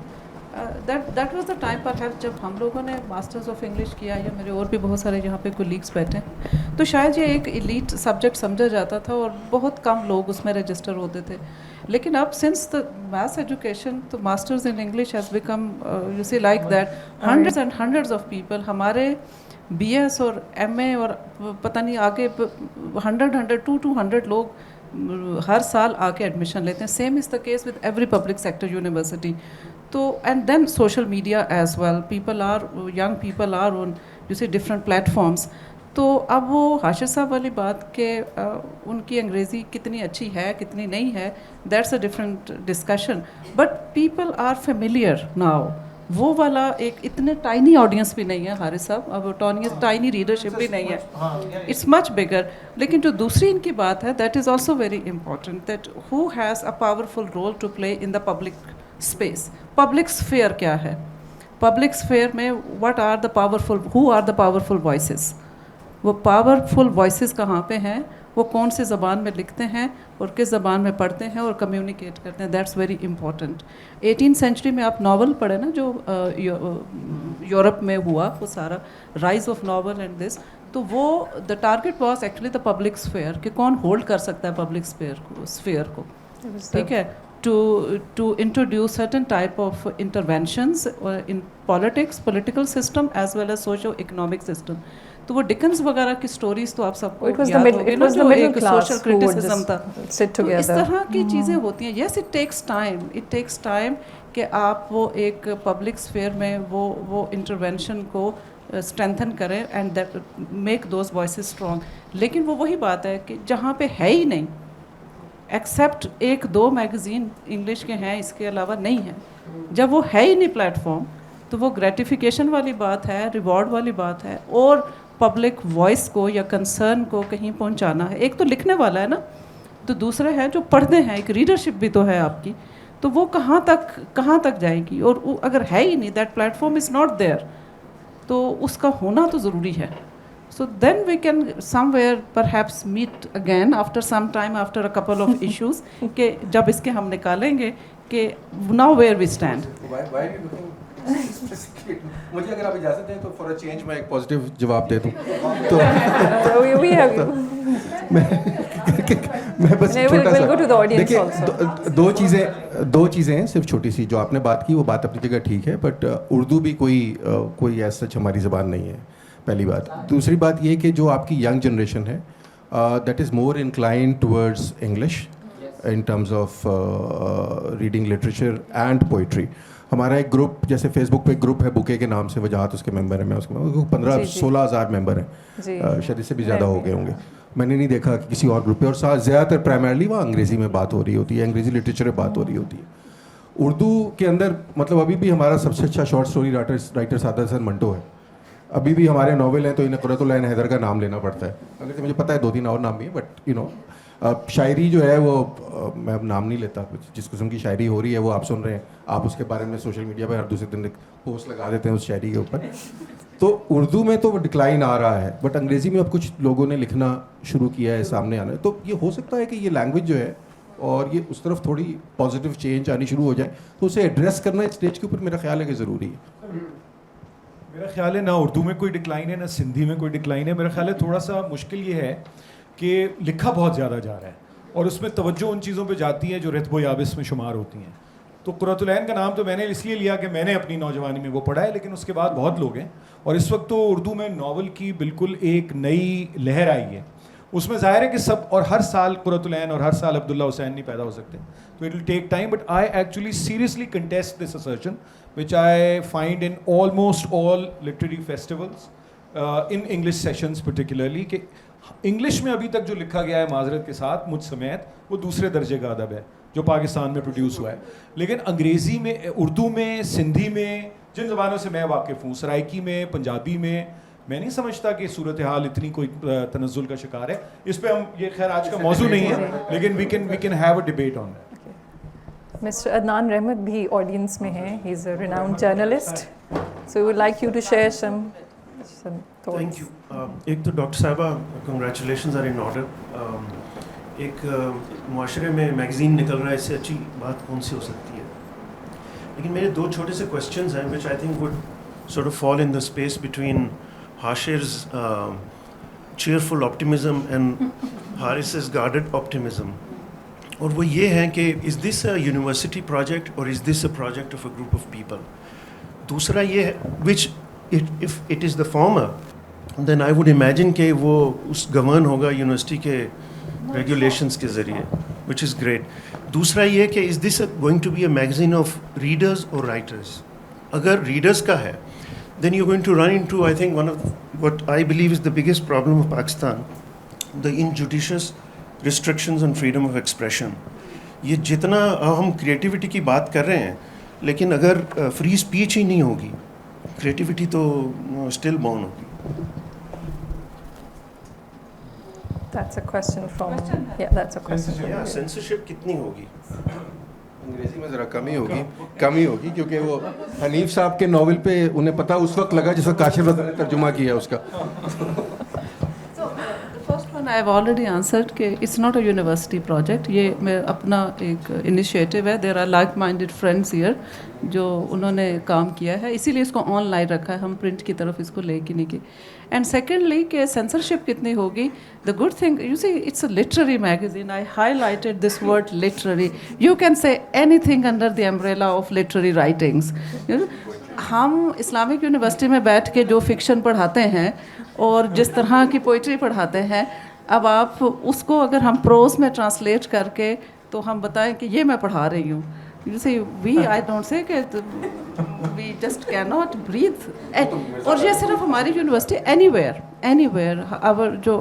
دیٹ واز دا ٹائم پر جب ہم لوگوں نے ماسٹرز آف انگلش کیا, یا میرے اور بھی بہت سارے یہاں پہ کولیگس بیٹھے ہیں, تو شاید یہ ایک ایلیٹ سبجیکٹ سمجھا جاتا تھا اور بہت کم لوگ اس میں رجسٹر ہوتے تھے. لیکن اب سنس دا میتھس ایجوکیشن, تو masters in English has become you see like that hundreds and hundreds of people. ہمارے بی ایس اور ایم اے اور پتہ نہیں آگے 200 لوگ ہر سال آ کے ایڈمیشن لیتے ہیں. Same is the case with every public sector university. تو and then social media as well, young people are on you see different platforms. تو اب وہ حاشر صاحب والی بات کہ ان کی انگریزی کتنی اچھی ہے کتنی نہیں ہے, that's a different discussion, but people are familiar now. وہ والا ایک اتنے ٹائنی آڈینس بھی نہیں ہے حارث صاحب, اب ٹائنی ریڈرشپ بھی نہیں ہے, اٹس مچ بگر. لیکن جو دوسری ان کی بات ہے that is also very important, that who has a powerful role to play in the public space. Public sphere کیا ہے؟ پبلک اسفیئر میں who are the powerful voices. وہ پاورفل وائسز کہاں پہ ہیں, وہ کون سی زبان میں لکھتے ہیں اور کس زبان میں پڑھتے ہیں اور کمیونیکیٹ کرتے ہیں. That's very important. 18th century میں آپ ناول پڑھیں نا, جو یورپ میں ہوا وہ سارا rise of novel and this, تو وہ the target was actually the public sphere, کہ کون ہولڈ کر سکتا ہے پبلک اسفیئر کو. ٹھیک ہے, to introduce certain type of interventions in politics, political system as well as socio-economic system. تو وہ ڈکنز وغیرہ کی سٹوریز تو آپ سب کو یاد ہوگی نا, جو ایک سوشل کرٹیسزم تھا. تو اس طرح کی چیزیں ہوتی ہیں. یس اٹ ٹیکس ٹائم کہ آپ وہ ایک پبلک اسفیئر میں وہ انٹروینشن کو اسٹرینتھن کریں and that make those voices strong. لیکن وہ وہی بات ہے کہ جہاں پہ ہے ہی نہیں, ایکسیپٹ 1-2 میگزین انگلش کے ہیں, اس کے علاوہ نہیں ہے. جب وہ ہے ہی نہیں پلیٹفارم, تو وہ گریٹیفیکیشن والی بات ہے, ریوارڈ والی بات ہے, اور پبلک وائس کو یا کنسرن کو کہیں پہنچانا ہے. ایک تو لکھنے والا ہے نا, تو دوسرے ہے جو پڑھتے ہیں, ایک ریڈرشپ بھی تو ہے آپ کی. تو وہ کہاں تک جائے گی, اور اگر ہے ہی نہیں, that platform is not there, تو اس کا ہونا تو ضروری ہے. So then we can somewhere perhaps meet again after some time, after a couple of issues, کہ جب اس کے ہم نکالیں گے کہ now where we stand. Why are you looking? مجھے اگر آپ اجازت دیں تو فور اے چینج میں ایک پازیٹیو جواب دے دوں. تو میں بس چھوٹا سا دیکھیے, دو چیزیں ہیں صرف چھوٹی سی. جو آپ نے بات کی وہ بات اپنی جگہ ٹھیک ہے, بٹ اردو بھی کوئی ایسا سچ ہماری زبان نہیں ہے, پہلی بات. دوسری بات یہ کہ جو آپ کی ینگ جنریشن ہے, that is more inclined towards English in terms of reading literature and poetry. ہمارا ایک گروپ جیسے فیس بک پہ ایک گروپ ہے بوکے کے نام سے, وجاہت اس کے ممبر ہیں, میں اس کے 15-16 ہزار ممبر ہیں, شاید اس سے بھی زیادہ ہو گئے ہوں گے. میں نے نہیں دیکھا کہ کسی اور گروپ پہ, اور زیادہ تر پرائمرلی وہاں انگریزی میں بات ہو رہی ہوتی ہے, انگریزی لٹریچر میں بات ہو رہی ہوتی ہے. اردو کے اندر مطلب ابھی بھی ہمارا سب سے اچھا short story writer Saadat Hasan Manto ہے. ابھی بھی ہمارے ناول ہیں تو انہیں قرۃ العین حیدر کا نام لینا پڑتا ہے, اگرچہ مجھے پتہ ہے 2-3 اور نام بھی ہیں, بٹ یو نو شاعری جو ہے وہ میں اب نام نہیں لیتا, جس قسم کی شاعری ہو رہی ہے وہ آپ سن رہے ہیں, آپ اس کے بارے میں سوشل میڈیا پہ ہر دوسرے دن پوسٹ لگا دیتے ہیں اس شاعری کے اوپر. تو اردو میں تو ڈکلائن آ رہا ہے, بٹ انگریزی میں اب کچھ لوگوں نے لکھنا شروع کیا ہے, سامنے آنا ہے. تو یہ ہو سکتا ہے کہ یہ لینگویج جو ہے اور یہ اس طرف تھوڑی پازیٹیو چینج آنی شروع ہو جائے, تو اسے ایڈریس کرنا اسٹیج کے اوپر میرا خیال ہے کہ ضروری ہے. میرا خیال ہے نہ اردو میں کوئی ڈکلائن ہے نہ سندھی میں کوئی ڈکلائن ہے. میرا خیال ہے تھوڑا سا مشکل یہ ہے کہ لکھا بہت زیادہ جا رہا ہے اور اس میں توجہ ان چیزوں پہ جاتی ہے جو رتب و یابس میں شمار ہوتی ہیں. تو قرۃ العین کا نام تو میں نے اس لیے لیا کہ میں نے اپنی نوجوانی میں وہ پڑھا ہے, لیکن اس کے بعد بہت لوگ ہیں, اور اس وقت تو اردو میں ناول کی بالکل ایک نئی لہر آئی ہے. اس میں ظاہر ہے کہ سب, اور ہر سال قرۃ العین اور ہر سال عبداللہ حسین نہیں پیدا ہو سکتے, تو it will take time. But I actually seriously contest this assertion which I find in almost all literary festivals, in English sessions particularly, کہ انگلش میں ابھی تک جو لکھا گیا ہے معذرت کے ساتھ مجھ سمیت, وہ دوسرے درجے کا ادب ہے جو پاکستان میں پروڈیوس ہوا ہے. لیکن انگریزی میں, اردو میں, سندھی میں, جن زبانوں سے میں واقف ہوں, سرائکی میں, پنجابی میں نہیں سمجھتا کہ صورتحال اتنی کوئی تنزل کا شکار ہے. اس پہ ہم, یہ خیر آج کا موضوع نہیں ہے, لیکن we can have a debate on that. Mr. Adnan Rehmat بھی آڈینس میں ہیں. He is a renowned journalist. So we would like you to share some thoughts. Thank you. ایک تو ڈاکٹر صاحبہ congratulations are in order. ایک معاشرے میں magazine نکل رہا ہے, اس سے اچھی بات کون سی ہو سکتی ہے. لیکن میرے 2 چھوٹے سے questions ہیں which I think would sort of fall in the space between Hashir's cheerful optimism and Haris's guarded optimism. اور وہ یہ ہیں کہ is this a university project or is this a project of a group of people. دوسرا یہ ہے which if it is the former then I would imagine کہ وہ اس گورن ہوگا یونیورسٹی کے ریگولیشنس کے ذریعے, وچ از گریٹ. دوسرا یہ کہ is this going to be a magazine of readers or writers. اگر ریڈرز کا ہے then you going to run into I think one of what I believe is the biggest problem of Pakistan, the injudicious restrictions on freedom of expression. یہ جتنا ہم creativity کی بات کر رہے ہیں, لیکن اگر فری اسپیچ ہی نہیں ہوگی, کریٹیوٹی تو اسٹل بورن ہوگی. That's a question from, yeah, that's a question. Yeah, censorship کتنی ہوگی. انگریزی میں ذرا کمی ہوگی کیونکہ وہ حنیف صاحب کے ناول پہ انہیں پتہ اس وقت لگا جس وقت کاشف رضا نے ترجمہ کیا اس کا. I have already answered کہ it's not a university project. یہ میں اپنا ایک انیشیٹو ہے. There are like-minded friends here جو انہوں نے کام کیا ہے, اسی لیے اس کو آن لائن رکھا ہے, ہم پرنٹ کی طرف اس کو لے کے نہیں گئے. اینڈ سیکنڈلی کہ سینسرشپ کتنی ہوگی, the good thing you see it's a literary magazine. I highlighted this word literary. You can say anything under the umbrella of literary writings. ہم اسلامک یونیورسٹی میں بیٹھ کے جو fiction پڑھاتے ہیں اور جس طرح کی پوئٹری پڑھاتے ہیں, اب آپ اس کو اگر ہم پروز میں ٹرانسلیٹ کر کے تو ہم بتائیں کہ یہ میں پڑھا رہی ہوں. You see, I don't say کہ we just cannot breathe. اور یہ صرف ہماری یونیورسٹی, anywhere جو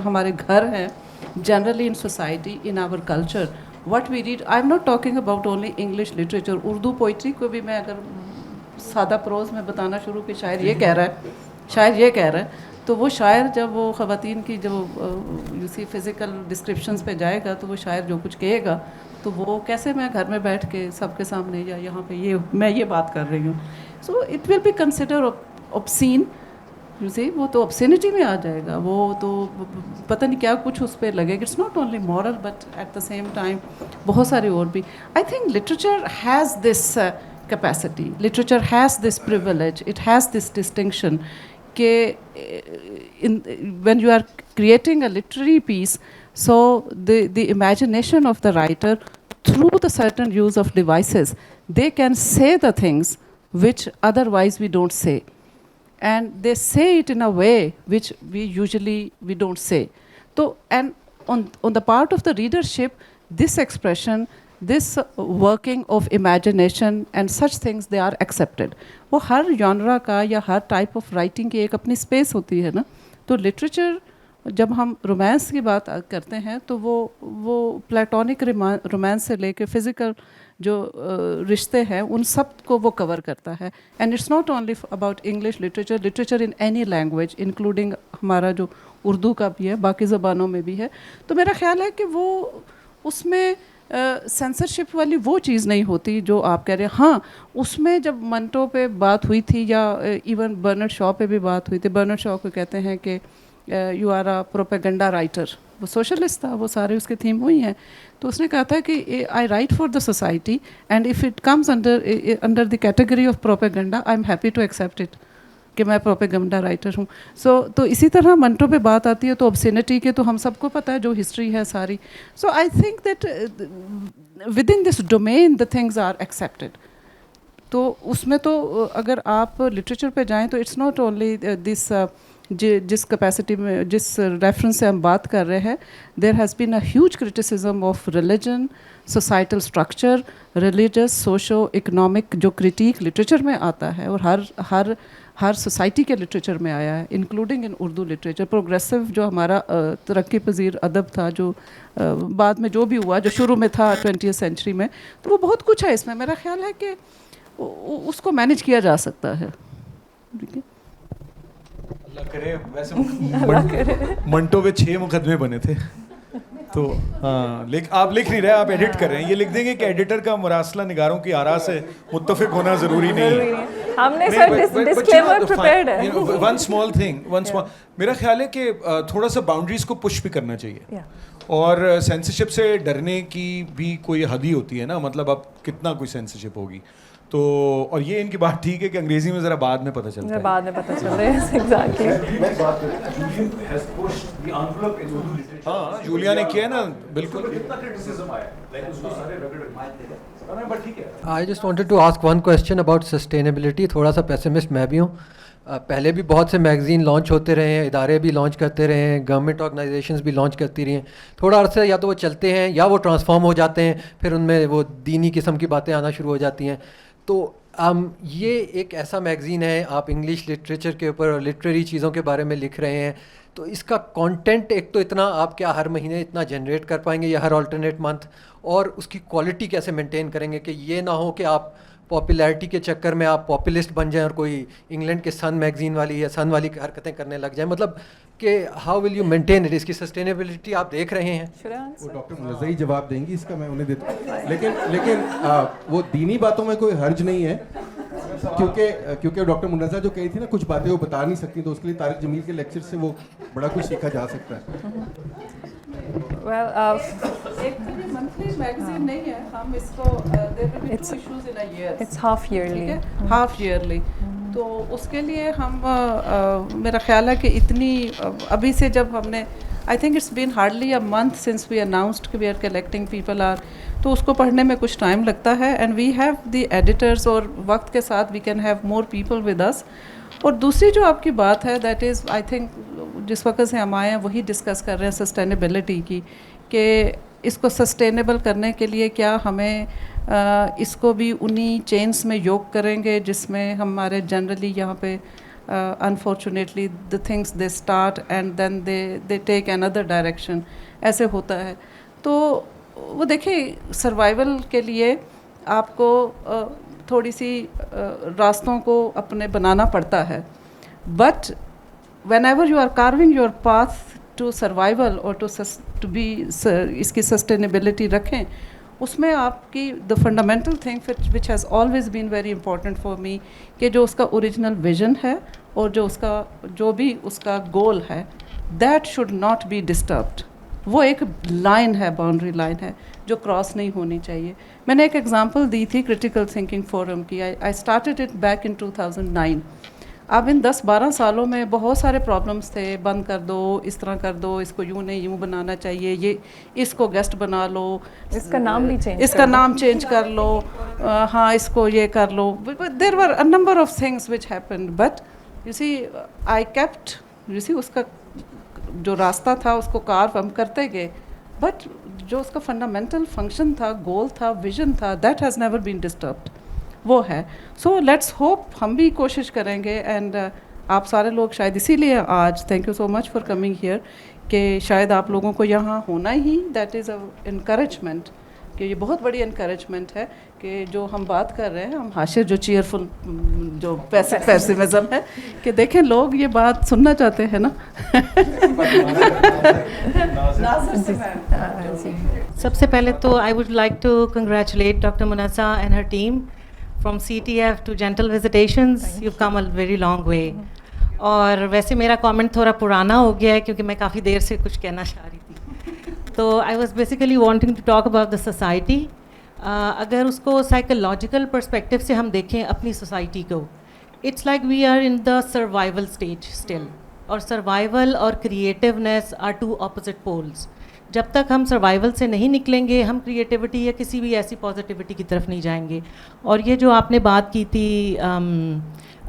ہمارے گھر ہیں, generally in society, in our culture, what we read. I'm not talking about only English literature. Urdu poetry کو بھی میں اگر سادہ پروز میں بتانا شروع کہ شاعر یہ کہہ رہا ہے, تو وہ شاعر جب وہ خواتین کی جب یو سی فزیکل ڈسکرپشنز پہ جائے گا تو وہ شاعر جو کچھ کہے گا تو وہ کیسے میں گھر میں بیٹھ کے سب کے سامنے یا یہاں پہ میں یہ بات کر رہی ہوں. So it will be consider obscene. You see وہ تو obscenity میں آ جائے گا, وہ تو پتہ نہیں کیا کچھ اس پہ لگے گا. It's not only moral but at the same time بہت سارے اور بھی. I think literature has this capacity. Literature has this privilege. It has this distinction. When you are creating a literary piece, so the imagination of the writer, through the certain use of devices, they can say the things which otherwise we don't say, and they say it in a way which we don't say. So, and on the part of the readership, this expression this working of imagination and such things, they are accepted. وہ ہر genre کا یا ہر type of writing کی ایک اپنی space ہوتی ہے نا. تو literature جب ہم رومانس کی بات کرتے ہیں تو وہ پلیٹونک رومانس سے لے کے فزیکل جو رشتے ہیں ان سب کو وہ کور کرتا ہے. And it's not only about English literature in any language including ہمارا جو اردو کا بھی ہے, باقی زبانوں میں بھی ہے. تو میرا خیال ہے کہ وہ اس میں سینسرشپ والی وہ چیز نہیں ہوتی جو آپ کہہ رہے ہیں. ہاں اس میں جب منٹو پہ بات ہوئی تھی یا ایون برنارڈ شاء پہ بھی بات ہوئی تھی, برنارڈ شاء کو کہتے ہیں کہ you are a propaganda writer, وہ سوشلسٹ تھا, وہ سارے اس کے تھیم وہی ہیں. تو اس نے کہا تھا کہ I write for the society and if it comes under the category of propaganda I am happy to accept it کہ میں پروپیگنڈا رائٹر ہوں. تو اسی طرح منٹو پہ بات آتی ہے تو obscenity کے تو ہم سب کو پتہ ہے جو ہسٹری ہے ساری. So I think that with in this domain the things are accepted. تو اس میں تو اگر آپ لٹریچر پہ جائیں تو اٹس ناٹ اونلی دس جس کیپیسٹی میں جس ریفرنس سے ہم بات کر رہے ہیں, there has been a huge criticism of religion, societal structure, religious, socio economic جو کرٹیک لٹریچر میں آتا ہے اور ہر سوسائٹی کے لٹریچر میں آیا ہے including in Urdu literature. Progressive جو ہمارا ترقی پذیر ادب تھا جو بعد میں جو بھی ہوا جو شروع میں تھا 20th سینچری میں, تو وہ بہت کچھ ہے اس میں. میرا خیال ہے کہ اس کو مینیج کیا جا سکتا ہے. ٹھیک ہے, اللہ کرے. ویسے منٹو پہ 6 مقدمے بنے تھے تو ہاں, آپ لکھ نہیں رہے, آپ ایڈٹ کر رہے ہیں. یہ لکھ دیں گے کہ ایڈیٹر کا مراسلہ نگاروں کی آراء سے متفق ہونا ضروری نہیں ہے. ہم نے سر ڈسکلیمر پریپیئرڈ ہے. ون اسمال تھنگ, میرا خیال ہے کہ تھوڑا سا باؤنڈریز کو پش بھی کرنا چاہیے, اور سینسرشپ سے ڈرنے کی بھی کوئی حد ہی ہوتی ہے نا. مطلب اب کتنا کوئی سینسرشپ ہوگی تو, اور یہ ان کی بات ٹھیک ہے کہ انگریزی میں ذرا بعد میں پتہ چلتا ہے, بعد میں پتہ چل رہا ہے. ایگزیکٹلی. ہاں جولیا نے کیا نا, بالکل. I just wanted to ask one question about sustainability. تھوڑا سا پیسمسٹ میں بھی ہوں. پہلے بھی بہت سے میگزین لانچ ہوتے رہے ہیں, ادارے بھی لانچ کرتے رہے ہیں, گورنمنٹ آرگنائزیشنز بھی لانچ کرتی رہی ہیں. تھوڑا عرصہ یا تو وہ چلتے ہیں یا وہ ٹرانسفارم ہو جاتے ہیں, پھر ان میں وہ دینی قسم کی باتیں آنا شروع ہو جاتی ہیں. تو یہ ایک ایسا میگزین ہے, آپ انگلش لٹریچر کے اوپر اور لٹریری چیزوں کے بارے میں لکھ رہے ہیں, تو اس کا کانٹینٹ ایک تو اتنا آپ کیا ہر مہینے اتنا جنریٹ کر پائیں گے یا ہر آلٹرنیٹ منتھ, اور اس کی کوالٹی کیسے مینٹین کریں گے کہ یہ نہ ہو کہ آپ پاپولیرٹی کے چکر میں آپ پاپولسٹ بن جائیں اور کوئی انگلینڈ کے سن میگزین والی یا سن والی حرکتیں کرنے لگ جائیں. مطلب کہ how will you maintain it, اس کی سسٹینیبلٹی آپ دیکھ رہے ہیں. وہ ڈاکٹر منزہ ہی جواب دیں گی اس کا, میں انہیں دیتا ہوں. لیکن وہ دینی باتوں میں کوئی حرج نہیں ہے, کیونکہ ڈاکٹر منزہ جو کہی تھی نا کچھ باتیں وہ بتا نہیں سکتی, تو اس کے لیے طارق جمیل کے لیکچر سے وہ بڑا کچھ سیکھا جا سکتا ہے. ایک منتھلی میگزین نہیں ہے, ہم اس کو ہاف ایئرلی, ہاف ایئرلی. تو اس کے لیے ہم میرا خیال ہے کہ اتنی ابھی سے جب ہم نے I think it's been hardly a month since we announced کہ we are collecting people are, تو اس کو پڑھنے میں کچھ ٹائم لگتا ہے. And we have the editors, اور وقت کے ساتھ we can have more people with us. اور دوسری جو آپ کی بات ہے دیٹ از آئی تھنک جس وقت سے ہم آئے ہیں وہی ڈسکس کر رہے ہیں سسٹینیبلٹی کی, کہ اس کو سسٹینیبل کرنے کے لیے کیا ہمیں اس کو بھی انہی چینس میں یوگ کریں گے جس میں ہمارے جنرلی یہاں پہ unfortunately the things they start and then they take another direction, ایسے ہوتا ہے. تو وہ دیکھیں سروائیول کے لیے آپ کو تھوڑی سی راستوں کو اپنے بنانا پڑتا ہے, but whenever you are carving your path to survival اور ٹو بی اس کی سسٹینیبلٹی رکھیں, اس میں آپ کی the fundamental thing which has always been very important for me کہ جو اس کا اوریجنل ویژن ہے اور جو بھی اس کا گول ہے that should not be disturbed. وہ ایک لائن ہے, باؤنڈری لائن ہے جو کراس نہیں ہونی چاہیے. میں نے ایک ایگزامپل دی تھی کریٹیکل تھنکنگ فورم کی. I started it back in 2009. اب ان 10-12 سالوں میں بہت سارے پرابلمس تھے, بند کر دو, اس طرح کر دو, اس کو یوں نہیں یوں بنانا چاہیے, یہ اس کو گیسٹ بنا لو, اس کا نام بھی چینج, اس کا نام چینج کر لو, ہاں اس کو یہ کر لو. There were a number of things which happened, but you see I kept, you see اس کا جو راستہ تھا اس کو کارو ہم کرتے گئے, بٹ जो उसका फंडामेंटल फंक्शन था, गोल था, विजन था, that has never been disturbed, वो है. सो लेट्स होप हम भी कोशिश करेंगे. एंड आप सारे लोग शायद इसीलिए आज, thank you so much for coming here, कि शायद आप लोगों को यहाँ होना ही, दैट इज़ अ इनकरेजमेंट, कि ये बहुत बड़ी इनकरेजमेंट है कि जो हम बात कर रहे हैं, हम हाशिर जो चीयरफुल जो पैसिमिज्म है, कि देखें लोग ये बात सुनना चाहते हैं ना. सबसे पहले तो I would like to congratulate doctor Munazza and her team from CTF to gentle visitations. You come a very long way. और वैसे मेरा कमेंट थोड़ा पुराना हो गया है क्योंकि मैं काफ़ी देर से कुछ कहना चाह रही थी. तो I was basically wanting to talk about the society. अगर उसको साइकोलॉजिकल पर्सपेक्टिव से हम देखें अपनी सोसाइटी को, it's like we are in the survival stage still. और सर्वाइवल और creativeness are two opposite poles. जब तक हम सर्वाइवल से नहीं निकलेंगे, हम क्रिएटिविटी या किसी भी ऐसी पॉजिटिविटी की तरफ नहीं जाएंगे. और ये जो आपने बात की थी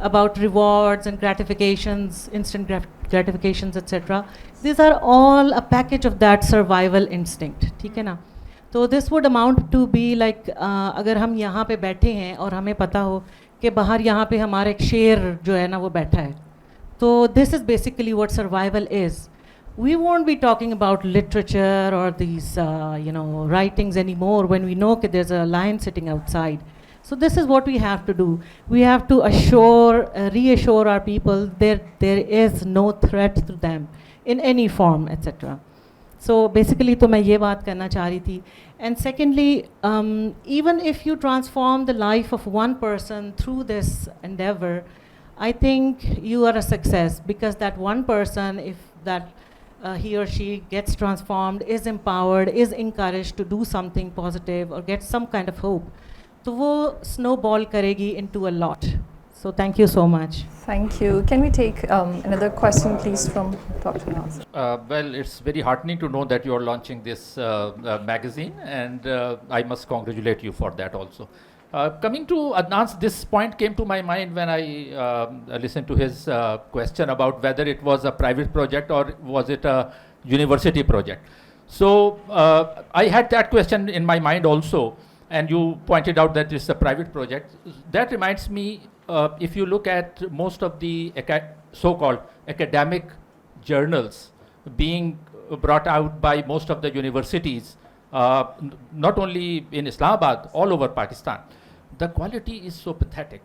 about rewards and gratifications, instant gratifications, etc. These are all a package of that survival instinct. ठीक है ना? तो this would amount to be like अगर हम यहाँ पे बैठे हैं और हमें पता हो कि बाहर यहाँ पे हमारा एक शेर जो है ना वो बैठा है, तो this is basically what survival is. We won't be talking about literature or these writings anymore when we know that there's a lion sitting outside. So this is what we have to do. We have to reassure our people there is no threat to them in any form, etc. So basically, तो मैं ये बात करना चाह रही थी. And secondly, even if you transform the life of one person through this endeavor, I think you are a success, because that one person, if that he or she gets transformed, is empowered, is encouraged to do something positive or get some kind of hope, तो वो snowball करेगी into a lot. So thank you so much. Thank you. Can we take another question, please, from Dr. Nazir? Well, it's very heartening to know that you are launching this magazine, and I must congratulate you for that also. Coming to Adnan's, this point came to my mind when I listened to his question about whether it was a private project or was it a university project. So I had that question in my mind also. And you pointed out that it's a private project. That reminds me, if you look at most of the so-called academic journals being brought out by most of the universities, not only in Islamabad, all over Pakistan, the quality is so pathetic.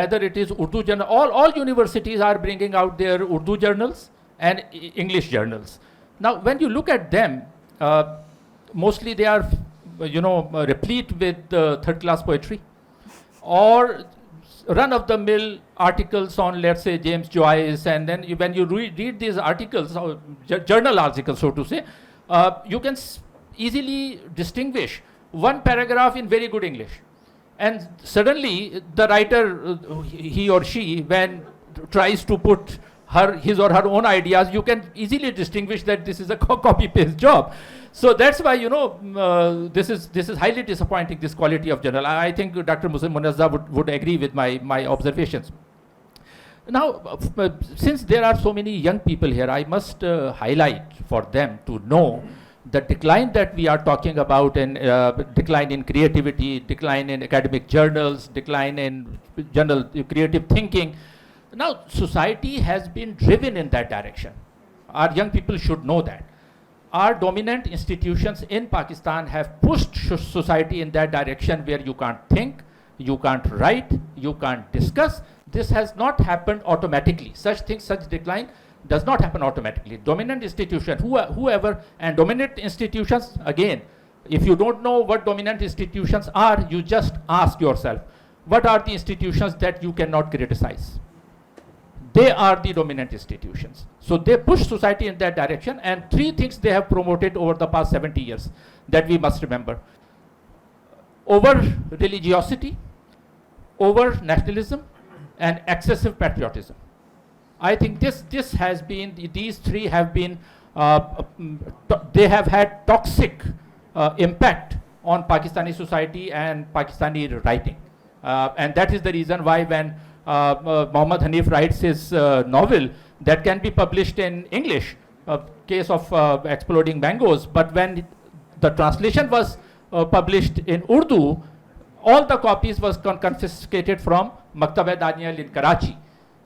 Whether it is Urdu journal, all universities are bringing out their Urdu journals and English journals. Now, when you look at them, mostly they are replete with third-class poetry or run-of-the-mill articles on, let's say, James Joyce, and then when you read these articles, or journal articles, so to say, you can easily distinguish one paragraph in very good English. And suddenly, the writer, he or she, when tries to put his or her own ideas, you can easily distinguish that this is a copy-paste job. So that's why, this is highly disappointing, this quality of journal. I think Dr. Munazza would agree with my observations. Now, since there are so many young people here, I must highlight for them to know the decline that we are talking about, and decline in creativity, decline in academic journals, decline in general creative thinking. Now, society has been driven in that direction. Our young people should know that. Our dominant institutions in Pakistan have pushed society in that direction where you can't think, you can't write, you can't discuss. This has not happened automatically. Such decline does not happen automatically. Dominant institution, whoever, and dominant institutions, again, if you don't know what dominant institutions are, you just ask yourself, what are the institutions that you cannot criticize? They are the dominant institutions. So they push society in that direction, and three things they have promoted over the past 70 years that we must remember. Over religiosity, over nationalism, and excessive patriotism. I think this has been, these three have been, they have had toxic impact on Pakistani society and Pakistani writing. And that is the reason why when Muhammad Hanif writes his novel that can be published in English, case of exploding mangoes. But when the translation was published in Urdu, all the copies was confiscated from Maktab-e-Daniel in Karachi.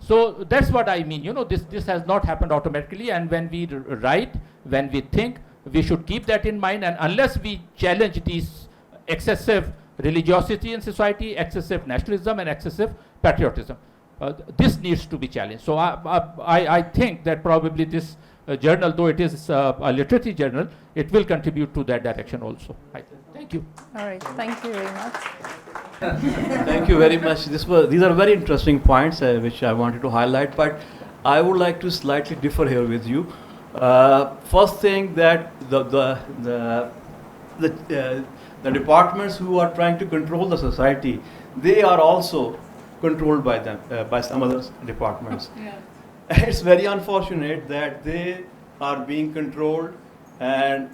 So that's what I mean. This has not happened automatically. And when we write, when we think, we should keep that in mind. And unless we challenge these excessive religiosity in society, excessive nationalism, and excessive patriotism, this needs to be challenged. So I think that probably this journal, though it is a literary journal, it will contribute to that direction also. Thank you. All right. Thank you very much. Thank you very much. These are very interesting points which I wanted to highlight, but I would like to slightly differ here with you. First thing, that the departments who are trying to control the society, they are also controlled by them, by some other departments. Yeah. It's very unfortunate that they are being controlled, and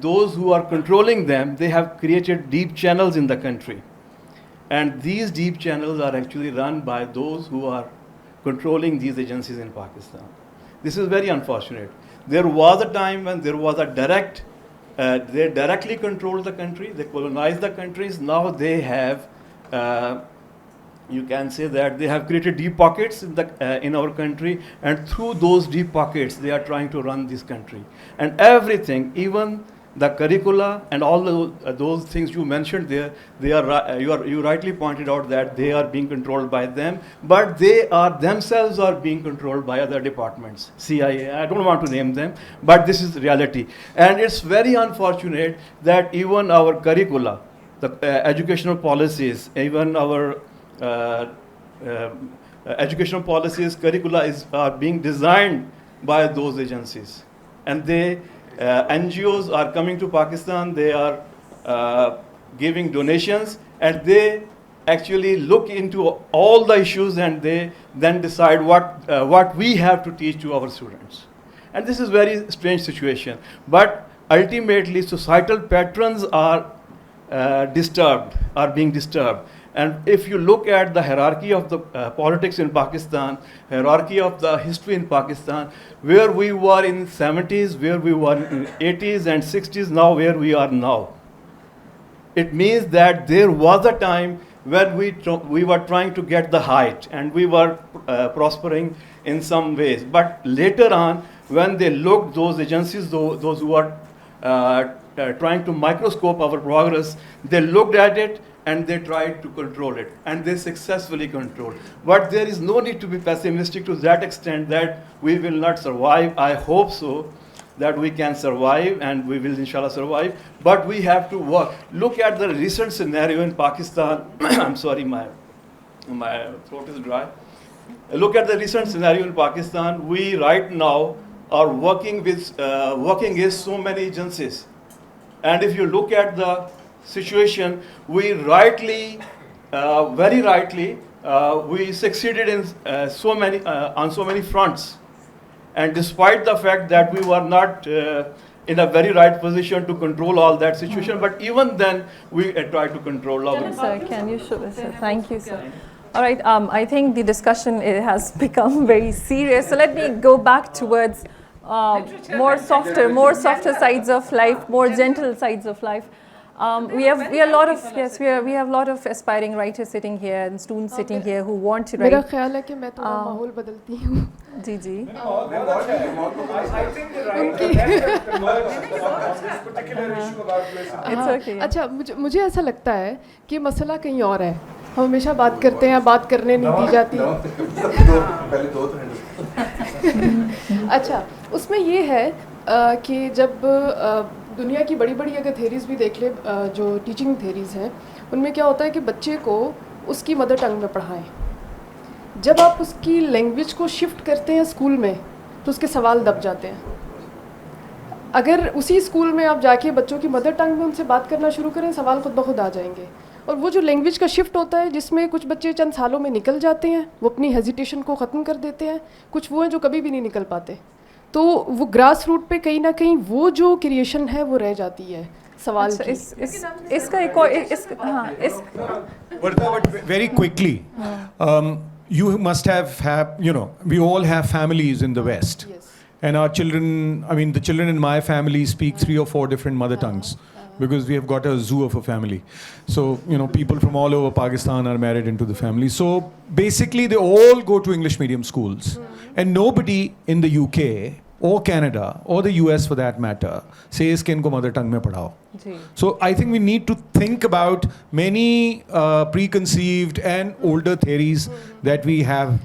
those who are controlling them, they have created deep channels in the country. And these deep channels are actually run by those who are controlling these agencies in Pakistan. This is very unfortunate. There was a time when there was a they directly controlled the country, they colonized the countries. Now they have, you can say that they have created deep pockets in our country, and through those deep pockets, they are trying to run this country. And everything, even the curricula and all those things you mentioned there, you rightly pointed out that they are being controlled by them, but they themselves are being controlled by other departments, CIA, I don't want to name them, but this is reality. And it's very unfortunate that even our curricula, the educational policies, even our educational policies, curricula are being designed by those agencies. And NGOs are coming to Pakistan, they are giving donations, and they actually look into all the issues, and they then decide what we have to teach to our students. And this is very strange situation. But ultimately, societal patterns are being disturbed. And if you look at the hierarchy of the politics in Pakistan, hierarchy of the history in Pakistan, where we were in 70s, where we were in 80s and 60s, now where we are now. It means that there was a time when we were trying to get the height, and we were prospering in some ways. But later on, when they looked, those agencies, those who are trying to microscope our progress, they looked at it, and they tried to control it, and they successfully controlled. But there is no need to be pessimistic to that extent that we will not survive. I hope so, that we can survive, and we will inshallah survive, but we have to work. Look at the recent scenario in Pakistan. I'm sorry, my throat is dry. Look at the recent scenario in Pakistan. We right now are working against so many agencies. And if you look at the situation, we very rightly, we succeeded in on so many fronts. And despite the fact that we were not in a very right position to control all that situation, but even then we tried to control our. Sir, can you show us? Thank you, sir. All right, I think the discussion has become very serious. So let me go back towards more softer sides of life, more gentle sides of life. We have a lot of aspiring writers sitting here and students sitting here who want to write. मेरा ख्याल है कि मैं थोड़ा माहौल बदलती हूँ. जी जी. अच्छा, मुझे ऐसा लगता है कि मसला कहीं और है. हम हमेशा बात करते हैं, बात करने नहीं दी जाती. अच्छा, उसमें ये है कि जब दुनिया की बड़ी बड़ी अगर थेरीज़ भी देख ले, जो टीचिंग थेरीज़ हैं, उनमें क्या होता है कि बच्चे को उसकी मदर टंग में पढ़ाएं. जब आप उसकी लैंग्वेज को शिफ्ट करते हैं स्कूल में, तो उसके सवाल दब जाते हैं. अगर उसी स्कूल में आप जाके बच्चों की मदर टंग में उनसे बात करना शुरू करें, सवाल खुद ब खुद आ जाएंगे. और वो जो लैंग्वेज का शिफ्ट होता है, जिसमें कुछ बच्चे चंद सालों में निकल जाते हैं, वो अपनी हेजिटेशन को ख़त्म कर देते हैं. कुछ वो हैं जो कभी भी नहीं निकल पाते. तो वो ग्रास रूट पे कहीं ना कहीं वो जो क्रिएशन है वो रह जाती है सवाल की. इसका एक और But very quickly, you must have we all have families in the West. Yes. And our children, I mean, the children in my family speak 3 or 4 different mother tongues, because we have got a zoo of a family. So, you know, people from all over Pakistan are married into the family. So basically they all go to English medium schools. And nobody in the UK or Canada or the US for that matter says कि इनको mother tongue में पढ़ाओ. So I think we need to think about many preconceived and older theories that we have,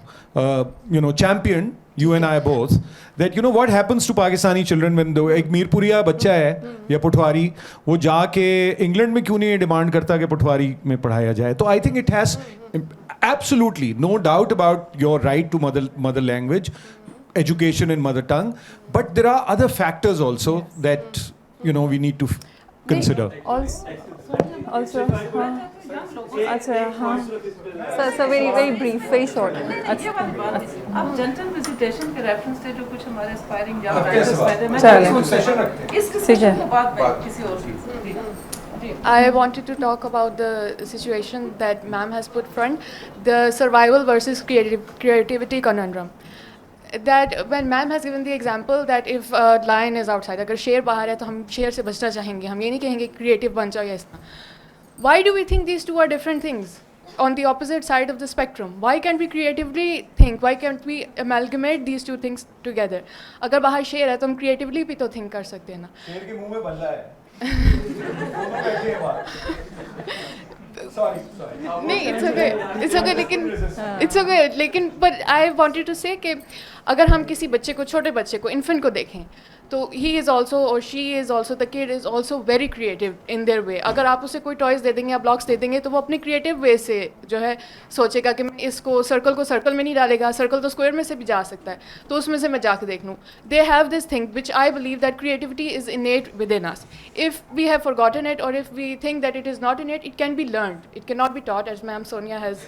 you know, championed, you and I both, that you know what happens to Pakistani children when एक मीरपुरिया बच्चा है या पटवारी वो जाके England में क्यों नहीं demand करता कि पटवारी में पढ़ाया जाए. तो I think it has absolutely no doubt about your right to mother language, education in mother tongue, but there are other factors also that you know we need to consider. Also, so very brief, very short. आप general visitation के reference से जो कुछ हमारे aspiring या I wanted to talk about the situation that ma'am has put front, the survival versus creativity conundrum. That when ma'am has given the example that if a lion is outside, अगर शेर बाहर है तो हम शेर से बचना चाहेंगे, हम ये नहीं कहेंगे creative बन जाओ या इस तरह. Why do we think these two are different things on the opposite side of the spectrum? Why can't we creatively think? Why can't we amalgamate these two things together? अगर बाहर शेर है तो हम creatively भी तो think कर सकते हैं ना. शेर के मुंह में बल्ला है. Sorry. नहीं, it's okay. लेकिन but I wanted to say कि अगर हम किसी बच्चे को, छोटे बच्चे को, infant को देखें, तो he is also or she is also, the kid is also very creative in their way. अगर आप उसे कोई toys दे देंगे या blocks दे देंगे तो वो अपनी creative way से जो है सोचेगा कि मैं इसको circle को circle में नहीं डालेगा, circle तो square में से भी जा सकता है, तो उसमें से मैं जाके देख लूँ. They have this thing which I believe that creativity is innate within us. If we have forgotten it or if we think that it is not innate, it can be learned. It cannot be taught, as Ma'am Sonia has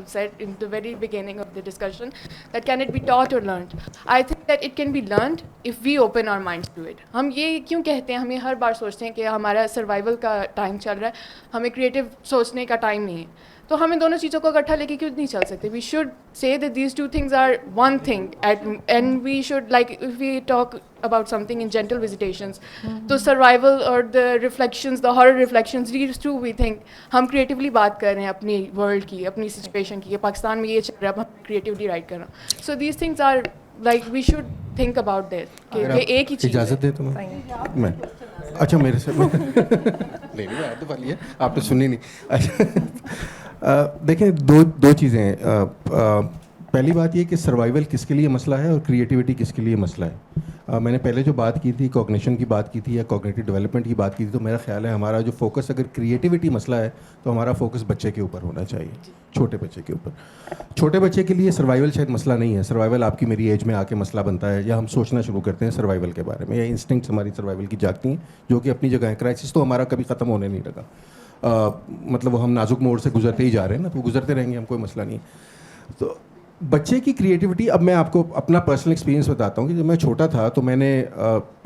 said in the very beginning of the discussion, that can it be taught or learned. I think that it can be learned if we open our minds to it. हम ये क्यों कहते हैं, हम ये हर बार सोचते हैं कि हमारा सर्वाइवल का टाइम चल रहा है, हमें क्रिएटिव सोचने का टाइम नहीं है, तो हमें दोनों चीज़ों को इकट्ठा लेके क्यों नहीं चल सकते? We should say that these two things are one thing, and we should, like if we talk about something in gentle visitations, तो survival or the reflections, the horror reflections, these two we think हम creatively बात कर रहे हैं अपनी world की, अपनी situation की, पाकिस्तान में ये चल रहा है, हम creatively write कर रहे हैं. So these things are like we should think about this कि ये एक ही चीज़. इजाज़त दे तुम्हें मैं अच्छा मेरे से नहीं आया तो वाली है आपने सुनी नहीं. अच्छा देखें दो चीज़ें हैं. पहली बात ये कि सर्वाइवल किसके लिए मसला है और क्रिएटिविटी किसके लिए मसला है. मैंने पहले जो बात की थी कॉग्निशन की बात की थी या कॉग्निटिव डेवलपमेंट की बात की थी, तो मेरा ख्याल है हमारा जो फोकस अगर क्रिएटिविटी मसला है तो हमारा फोकस बच्चे के ऊपर होना चाहिए, छोटे बच्चे के ऊपर. छोटे बच्चे के लिए सर्वाइवल शायद मसला नहीं है. सर्वाइवल आपकी मेरी एज में आके मसला बनता है या हम सोचना शुरू करते हैं सर्वाइवल के बारे में, या इंस्टिंक्ट्स हमारी सर्वाइवल की जागती हैं जो कि अपनी जगह है. क्राइसिस तो हमारा कभी ख़त्म होने नहीं लगा. मतलब वो हम नाजुक मोड़ से गुजरते ही जा रहे हैं ना, तो गुजरते रहेंगे, हम कोई मसला नहीं. तो बच्चे की क्रिएटिविटी, अब मैं आपको अपना पर्सनल एक्सपीरियंस बताता हूँ कि जब मैं छोटा था तो मैंने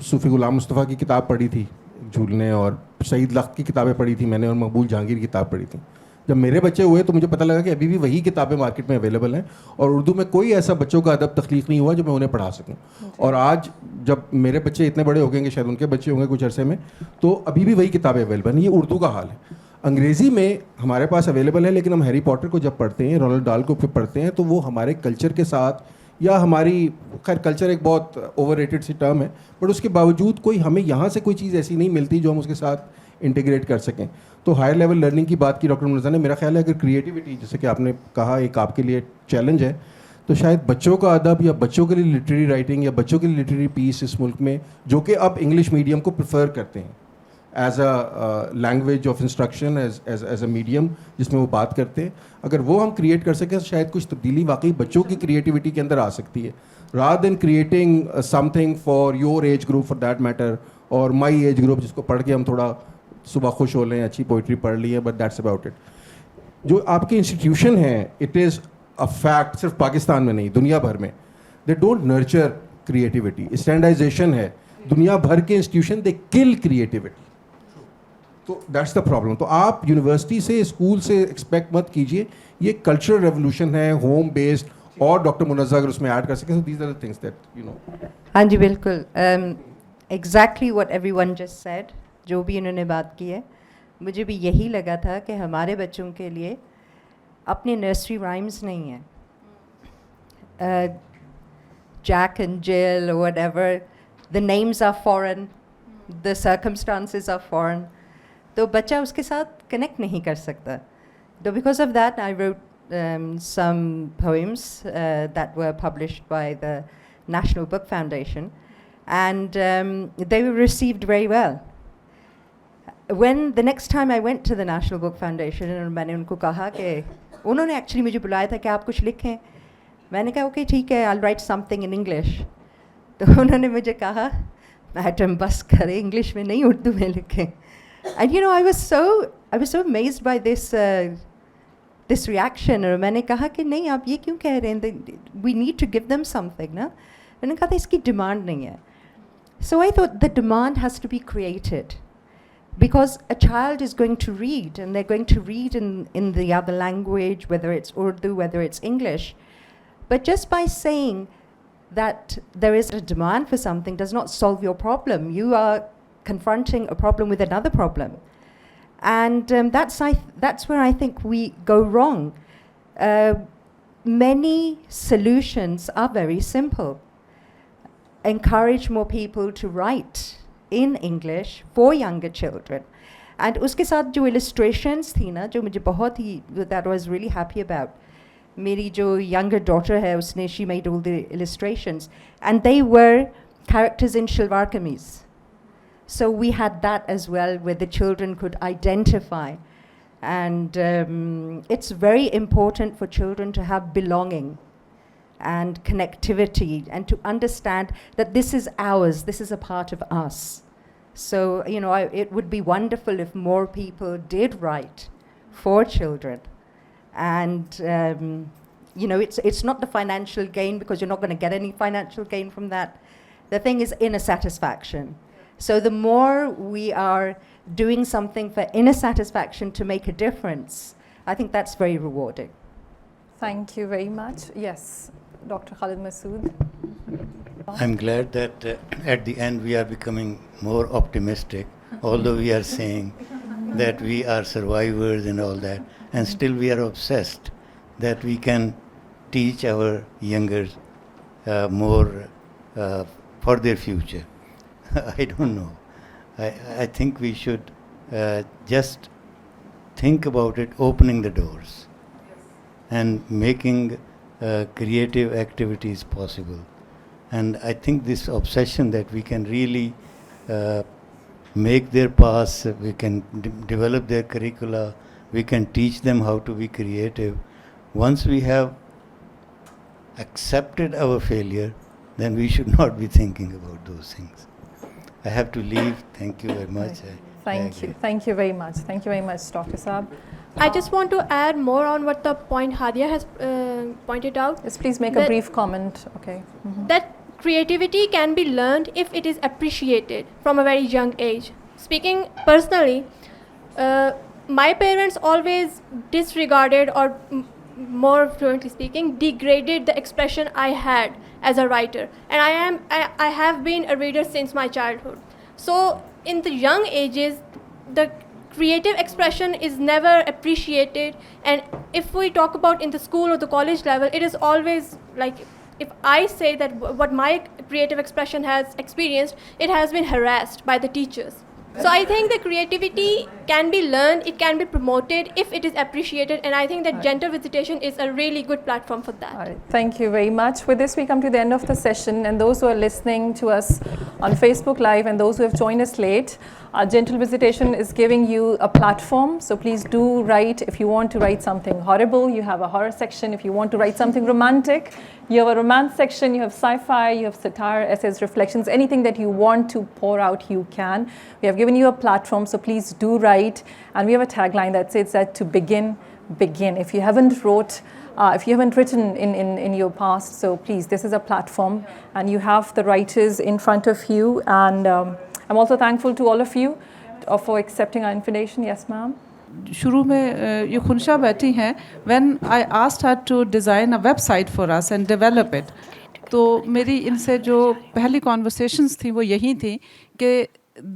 सूफ़ी गुलाम मुस्तफ़ा की किताब पढ़ी थी झूलने, और सईद लख्त की किताबें पढ़ी थी मैंने, और मकबूल जहांगीर की किताब पढ़ी थी. जब मेरे बच्चे हुए तो मुझे पता लगा कि अभी भी वही किताबें मार्केट में अवेलेबल हैं और उर्दू में कोई ऐसा बच्चों का अदब तख्लीक नहीं हुआ जो मैं उन्हें पढ़ा सकूं. और आज जब मेरे बच्चे इतने बड़े हो गए, शायद उनके बच्चे होंगे कुछ अरसे में, तो अभी भी वही किताबें अवेलेबल हैं. ये उर्दू का हाल है. अंग्रेज़ी में हमारे पास अवेलेबल है, लेकिन हम हैरी पॉटर को जब पढ़ते हैं, रोनाल्ड डाल को पढ़ते हैं, तो वो हमारे कल्चर के साथ, या हमारी, खैर कल्चर एक बहुत ओवररेटेड सी टर्म है, बट उसके बावजूद कोई हमें यहाँ से कोई चीज़ ऐसी नहीं मिलती जो हम उसके साथ इंटीग्रेट कर सकें. तो हायर लेवल लर्निंग की बात की डॉक्टर मुनज़्ज़ा ने. मेरा ख्याल है अगर क्रिएटिविटी, जैसे कि आपने कहा, एक आपके लिए चैलेंज है, तो शायद बच्चों का अदब या बच्चों के लिए लिटरेरी राइटिंग या बच्चों के लिए लिटरेरी पीस इस मुल्क में, जो कि अब इंग्लिश मीडियम को प्रेफर करते हैं as a language of instruction, as a medium जिसमें वो बात करते हैं, अगर वो हम क्रिएट कर सकें तो शायद कुछ तब्दीली वाकई बच्चों की क्रिएटिविटी के अंदर आ सकती है, rather than creating something for your age group for that matter, और माई एज ग्रुप जिसको पढ़ के हम थोड़ा सुबह खुश हो लें, अच्छी पोइट्री पढ़ ली है, बट दैट्स अबाउट इट. जो आपके इंस्टीट्यूशन हैं, इट इज़ अ फैक्ट, सिर्फ पाकिस्तान में नहीं दुनिया भर में, they don't nurture creativity. Standardisation है, दुनिया भर के इंस्टीट्यूशन दे किल क्रिएटिविटी. तो दैट्स द प्रॉब्लम. तो आप यूनिवर्सिटी से, स्कूल से एक्सपेक्ट मत कीजिए. ये कल्चरल रेवोल्यूशन है, होम बेस्ड, और डॉक्टर मुनज़्ज़ा अगर उसमें ऐड कर सकें, so these are the things that you know. हाँ जी बिल्कुल, exactly what everyone just said, जो भी इन्होंने बात की है, मुझे भी यही लगा था कि हमारे बच्चों के लिए अपने नर्सरी राइम्स नहीं हैं, Jack and Jill or whatever, the names are foreign, the circumstances are foreign, तो बच्चा उसके साथ connect नहीं कर सकता. So because of that, I wrote some poems that were published by the National Book Foundation, and they were received very well. When the next time I went to the National Book Foundation, and मैंने उनको कहा कि उन्होंने actually मुझे बुलाया था कि आप कुछ लिखें, मैंने कहा okay ठीक है, I'll write something in English. तो उन्होंने मुझे कहा मैडम बस करें, इंग्लिश में नहीं उर्दू में लिखें. And you know, I was so amazed by this reaction. और मैंने कहा कि नहीं आप ये क्यों कह रहे हैं, we need to give them something ना. मैंने कहा था इसकी डिमांड नहीं है. So I thought the demand has to be created, because a child is going to read, and they're going to read in the other language, whether it's Urdu, whether it's English. But just by saying that there is a demand for something does not solve your problem. You are confronting a problem with another problem. And that's where I think we go wrong. Many solutions are very simple. Encourage more people to write in English for younger children. And उसके साथ जो illustrations थी ना, जो मुझे बहुत ही, that I was really happy about. मेरी जो younger daughter है, उसने, she made all the illustrations, and they were characters in Shilwar kameez. So we had that as well, where the children could identify. And it's very important for children to have belonging and connectivity, and to understand that this is ours, this is a part of us. So, you know, it would be wonderful if more people did write for children. And, you know, it's not the financial gain, because you're not going to get any financial gain from that. The thing is inner satisfaction. So the more we are doing something for inner satisfaction to make a difference, I think that's very rewarding. Thank you very much. Yes, Dr. Khalid Masood. I'm glad that at the end we are becoming more optimistic, although we are saying that we are survivors and all that, and still we are obsessed that we can teach our younger more for their future. I don't know. I think we should just think about it, opening the doors and making creative activities possible. And I think this obsession that we can really make their paths, we can develop their curricula, we can teach them how to be creative. Once we have accepted our failure, then we should not be thinking about those things. I have to leave. Thank you very much. Thank you. Thank you very much. Thank you very much, Dr. Saab. I just want to add more on what the point Hadia has pointed out. Yes, please make a brief comment. Okay. That creativity can be learned if it is appreciated from a very young age. Speaking personally, my parents always disregarded, or more fluently speaking, degraded the expression I had as a writer. And I have been a reader since my childhood. So in the young ages, the creative expression is never appreciated. And if we talk about in the school or the college level, it is always like, if I say that what my creative expression has experienced, it has been harassed by the teachers. So I think that creativity can be learned, it can be promoted if it is appreciated, and I think that Gentle Visitation is a really good platform for that. All right. Thank you very much. With this, we come to the end of the session, and those who are listening to us on Facebook Live and those who have joined us late, Gentle Visitation is giving you a platform, so please do write. If you want to write something horrible, you have a horror section. If you want to write something romantic, you have a romance section, you have sci-fi, you have satire, essays, reflections, anything that you want to pour out, you can. We have given you a platform, so please do write. And we have a tagline that says that to begin, begin. If you haven't written in your past, so please, this is a platform, and you have the writers in front of you. And I'm also thankful to all of you for accepting our invitation. Yes, ma'am. شروع میں یہ خنشا بیٹھی ہیں, when I asked her to design a website for us and develop it, تو میری ان سے جو پہلی conversations تھیں وہ یہی تھیں کہ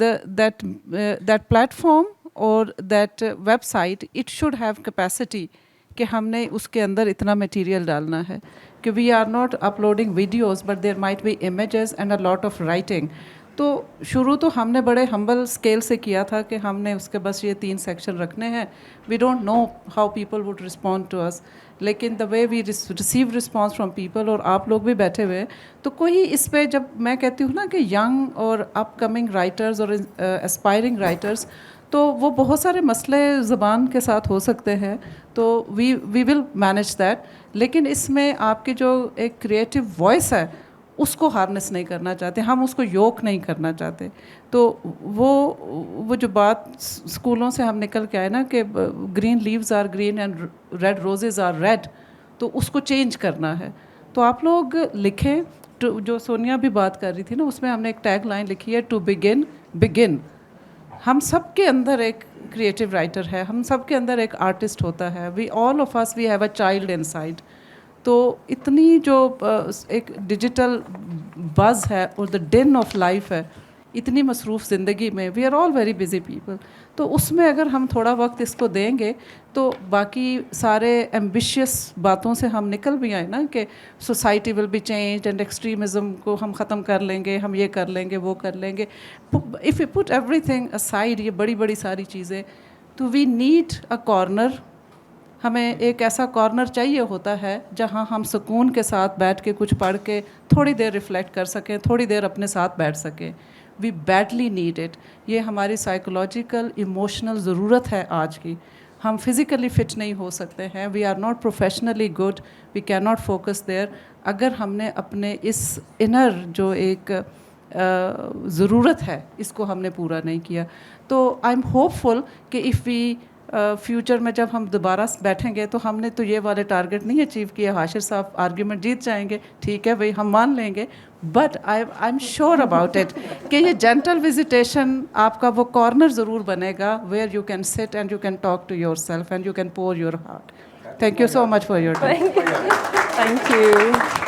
that platform اور that website, it should have capacity کہ ہم نے اس کے اندر اتنا میٹیریل ڈالنا ہے کہ we are not uploading videos but there might be images and a lot of writing. تو شروع تو ہم نے بڑے ہمبل اسکیل سے کیا تھا کہ ہم نے اس کے بس یہ 3 سیکشن رکھنے ہیں. We don't know how people would respond to us, لیکن the way we receive response from people, اور آپ لوگ بھی بیٹھے ہوئے تو کوئی اس پہ, جب میں کہتی ہوں نا کہ ینگ اور اپ کمنگ رائٹرز اور اسپائرنگ رائٹرز, تو وہ بہت سارے مسئلے زبان کے ساتھ ہو سکتے ہیں, تو وی ول مینیج دیٹ. لیکن اس میں آپ کی جو ایک کریٹو وائس ہے اس کو ہارنس نہیں کرنا چاہتے, ہم اس کو یوک نہیں کرنا چاہتے. تو وہ جو بات اسکولوں سے ہم نکل کے آئے نا کہ green leaves are green and red roses are red, تو اس کو چینج کرنا ہے. تو آپ لوگ لکھیں, جو سونیا بھی بات کر رہی تھی نا, اس میں ہم نے ایک ٹیگ لائن لکھی ہے, ٹو بگن. ہم سب کے اندر ایک کریٹو رائٹر ہے, ہم سب کے اندر ایک آرٹسٹ ہوتا ہے. We all of us we have a child inside. تو اتنی جو ایک ڈیجیٹل بز ہے اور دا ڈن آف لائف ہے, اتنی مصروف زندگی میں, we are all very busy people, تو اس میں اگر ہم تھوڑا وقت اس کو دیں گے تو باقی سارے ایمبیشیس باتوں سے ہم نکل بھی آئے نا کہ society will be change and extremism کو ہم ختم کر لیں گے, ہم یہ کر لیں گے, وہ کر لیں گے. If you put every thing aside, یہ بڑی بڑی ساری چیزیں, تو وی نیڈ اے کارنر. ہمیں ایک ایسا کارنر چاہیے ہوتا ہے جہاں ہم سکون کے ساتھ بیٹھ کے کچھ پڑھ کے تھوڑی دیر ریفلیکٹ کر سکیں, تھوڑی دیر اپنے ساتھ بیٹھ سکیں. وی بیڈلی نیڈ اٹ. یہ ہماری سائیکولوجیکل ایموشنل ضرورت ہے آج کی. ہم فزیکلی فٹ نہیں ہو سکتے ہیں, we are not professionally good, we can not focus there, اگر ہم نے اپنے اس انر جو ایک ضرورت ہے اس کو ہم نے پورا نہیں کیا. تو آئی ایم ہوپ فل کہ اف وی فیوچر میں جب ہم دوبارہ بیٹھیں گے تو ہم نے تو یہ والے ٹارگیٹ نہیں اچیو کیے, حاشر صاحب آرگیومنٹ جیت جائیں گے, ٹھیک ہے بھائی ہم مان لیں گے, but I am sure about it کہ یہ جینٹل وزیٹیشن آپ کا وہ کارنر ضرور بنے گا where you can sit and you can talk to yourself and you can pour your heart. Thank you so much for your time. Thank you.